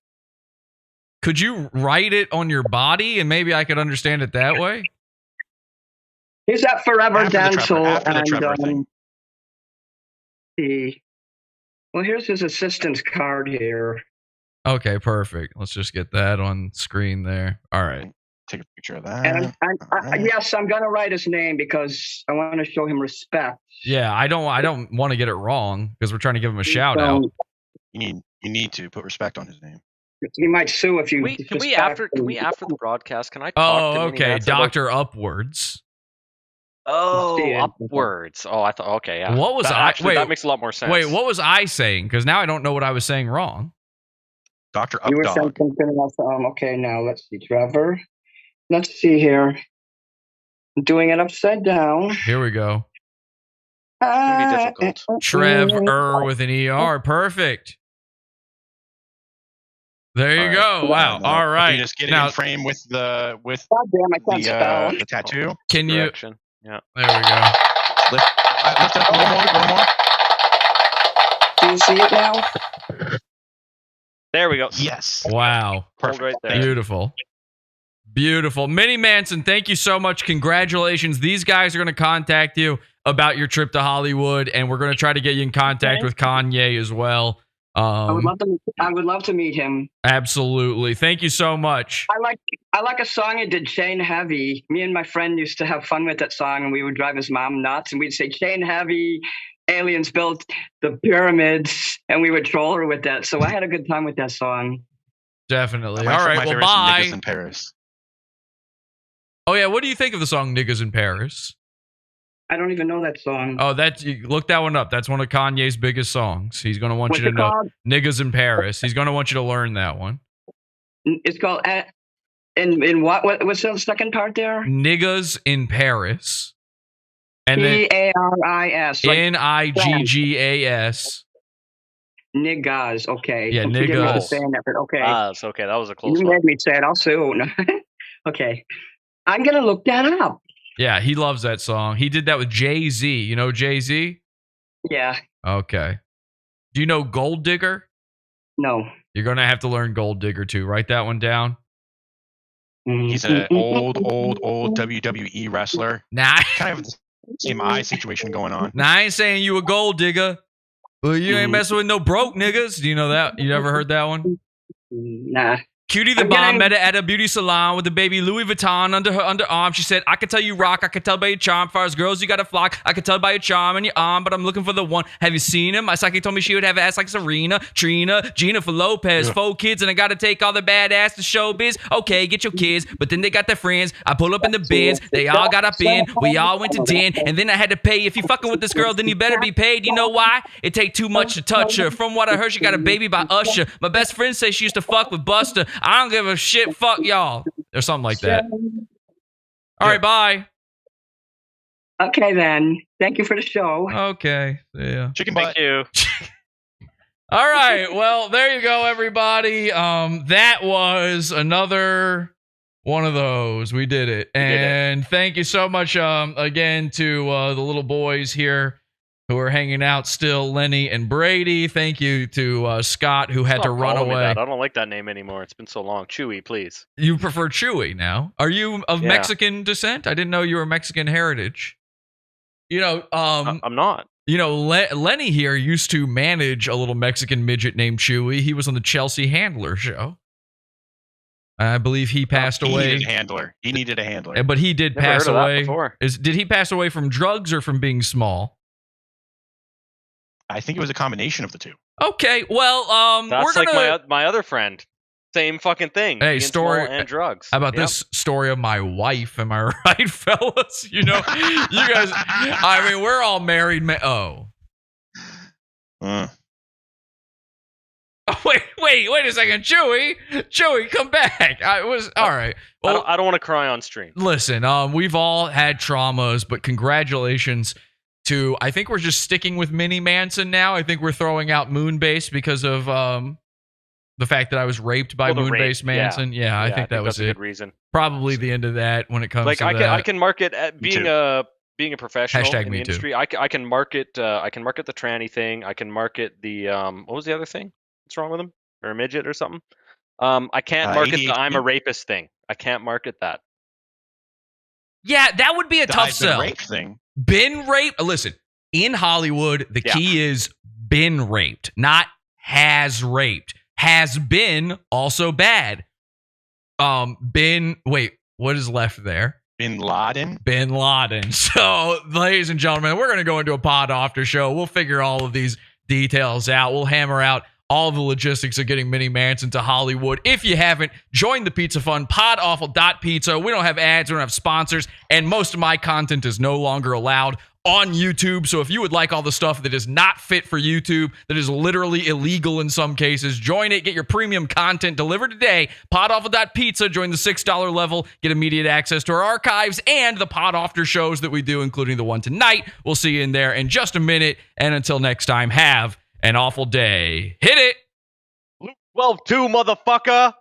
Could you write it on your body and maybe I could understand it that way? He's at Forever After Dental the Trevor thing. Well, here's his assistant's card here. Okay, perfect. Let's just get that on screen there. All right. Take a picture of that. And yes, I'm gonna write his name because I want to show him respect. Yeah, I don't want to get it wrong because we're trying to give him a shout out. You need to put respect on his name. He might sue if you. Can we after the broadcast? Can I talk to Oh, Mini okay. Manson Dr. Upwards. Oh, Upwards. Oh, I thought. Okay, yeah. What was that makes a lot more sense. Wait, what was I saying? Because now I don't know what I was saying wrong. Dr. You were saying Updog. something else. Okay, now let's see, Trevor. Let's see here. I'm doing it upside down. Here we go. It's gonna be difficult. Trevor with an ER. Perfect. There you go. Wow. All right. You just get it now, in frame with the God damn, I can't spell. the tattoo. Can you? Direction. Yeah. There we go. Lift it up a little more. Do you see it now? There we go. Yes. Wow. Hold right there. Beautiful. Beautiful. Mini Manson, thank you so much. Congratulations. These guys are going to contact you about your trip to Hollywood, and we're going to try to get you in contact with Kanye as well. I would love to meet him. Absolutely. Thank you so much. I like a song he did, Chain Heavy. Me and my friend used to have fun with that song, and we would drive his mom nuts, and we'd say, Chain Heavy, aliens built the pyramids, and we would troll her with that. So I had a good time with that song. Definitely. My All right, well, favorite bye. is Niggas in Paris. Oh, yeah. What do you think of the song Niggas in Paris? I don't even know that song. Oh, look that one up. That's one of Kanye's biggest songs. He's going to want you to know called? Niggas in Paris. He's going to want you to learn that one. It's called in what? What's the second part there? Niggas in Paris. And then Paris. Niggas. Niggas. Okay. Yeah, You didn't have to niggas. say that, but okay. It's okay. That was a close You one. made me say it. I'll sue. Okay. I'm gonna look that up. Yeah, he loves that song. He did that with Jay-Z. You know Jay-Z? Yeah. Okay. Do you know Gold Digger? No. You're going to have to learn Gold Digger too. Write that one down. He's an old WWE wrestler. Nah. Kind of the same eye situation going on. Now, I ain't saying you a gold digger, but you ain't messing with no broke niggas. Do you know that? You ever heard that one? Nah. Cutie the Bomb met her at a beauty salon with the baby Louis Vuitton under her underarm. She said, I can tell you rock. I can tell by your charm. Far as girls, you got to flock. I can tell by your charm and your arm, but I'm looking for the one. Have you seen him? My psychic told me she would have ass like Serena, Trina, Gina for Lopez. 4 kids, and I got to take all the badass to showbiz. Okay, get your kids, but then they got their friends. I pull up in the bins. They all got up in. We all went to den, and then I had to pay. If you fucking with this girl, then you better be paid. You know why? It take too much to touch her. From what I heard, she got a baby by Usher. My best friend says she used to fuck with Buster. I don't give a shit. Fuck y'all. Or something like that. All right, bye. Okay, then. Thank you for the show. Okay. Yeah. Chicken butt. Thank you. All right. Well, there you go, everybody. That was another one of those. We did it. And thank you so much again to the little boys here who are hanging out still, Lenny and Brady. Thank you to Scott, who had to run away. I don't like that name anymore. It's been so long. Chewy, please. You prefer Chewy now? Are you of Mexican descent? I didn't know you were Mexican heritage. You know, I'm not. You know, Lenny here used to manage a little Mexican midget named Chewy. He was on the Chelsea Handler show. I believe he passed away. He needed a handler. He needed a handler. But he did Never pass heard of that away. before. Did he pass away from drugs or from being small? I think it was a combination of the two. Okay, well, That's we're gonna like my other friend. Same fucking thing. Hey, being story small and drugs. How about this story of my wife? Am I right, fellas? You know, you guys. I mean, we're all married. Wait a second, Chewy, come back. I was all right. Well, I don't want to cry on stream. Listen, we've all had traumas, but congratulations to. I think we're just sticking with Mini Manson now. I think we're throwing out Moonbase because of the fact that I was raped by Moonbase Manson. Yeah, I think that was that's a it. good reason. Probably the end of that when it comes to that. I can market at being a professional Hashtag in me the too. industry. I can market the tranny thing. I can market the what was the other thing? What's wrong with him? Or a midget or something? I can't market the I'm a rapist thing. I can't market that. Yeah, that would be a tough I've been sell. raped thing. Been raped. Listen, in Hollywood, the key is been raped, not has raped. Has been also bad. Wait, what is left there? Bin Laden. Bin Laden. So, ladies and gentlemen, we're going to go into a pod after show. We'll figure all of these details out. We'll hammer out all the logistics of getting Mini Manson to Hollywood. If you haven't, join the Pizza Fund, podawful.pizza. We don't have ads, we don't have sponsors, and most of my content is no longer allowed on YouTube. So if you would like all the stuff that is not fit for YouTube, that is literally illegal in some cases, join it. Get your premium content delivered today. Podawful.pizza. Join the $6 level. Get immediate access to our archives and the Pod After shows that we do, including the one tonight. We'll see you in there in just a minute. And until next time, have an awful day. Hit it! Luke 12-2, motherfucker!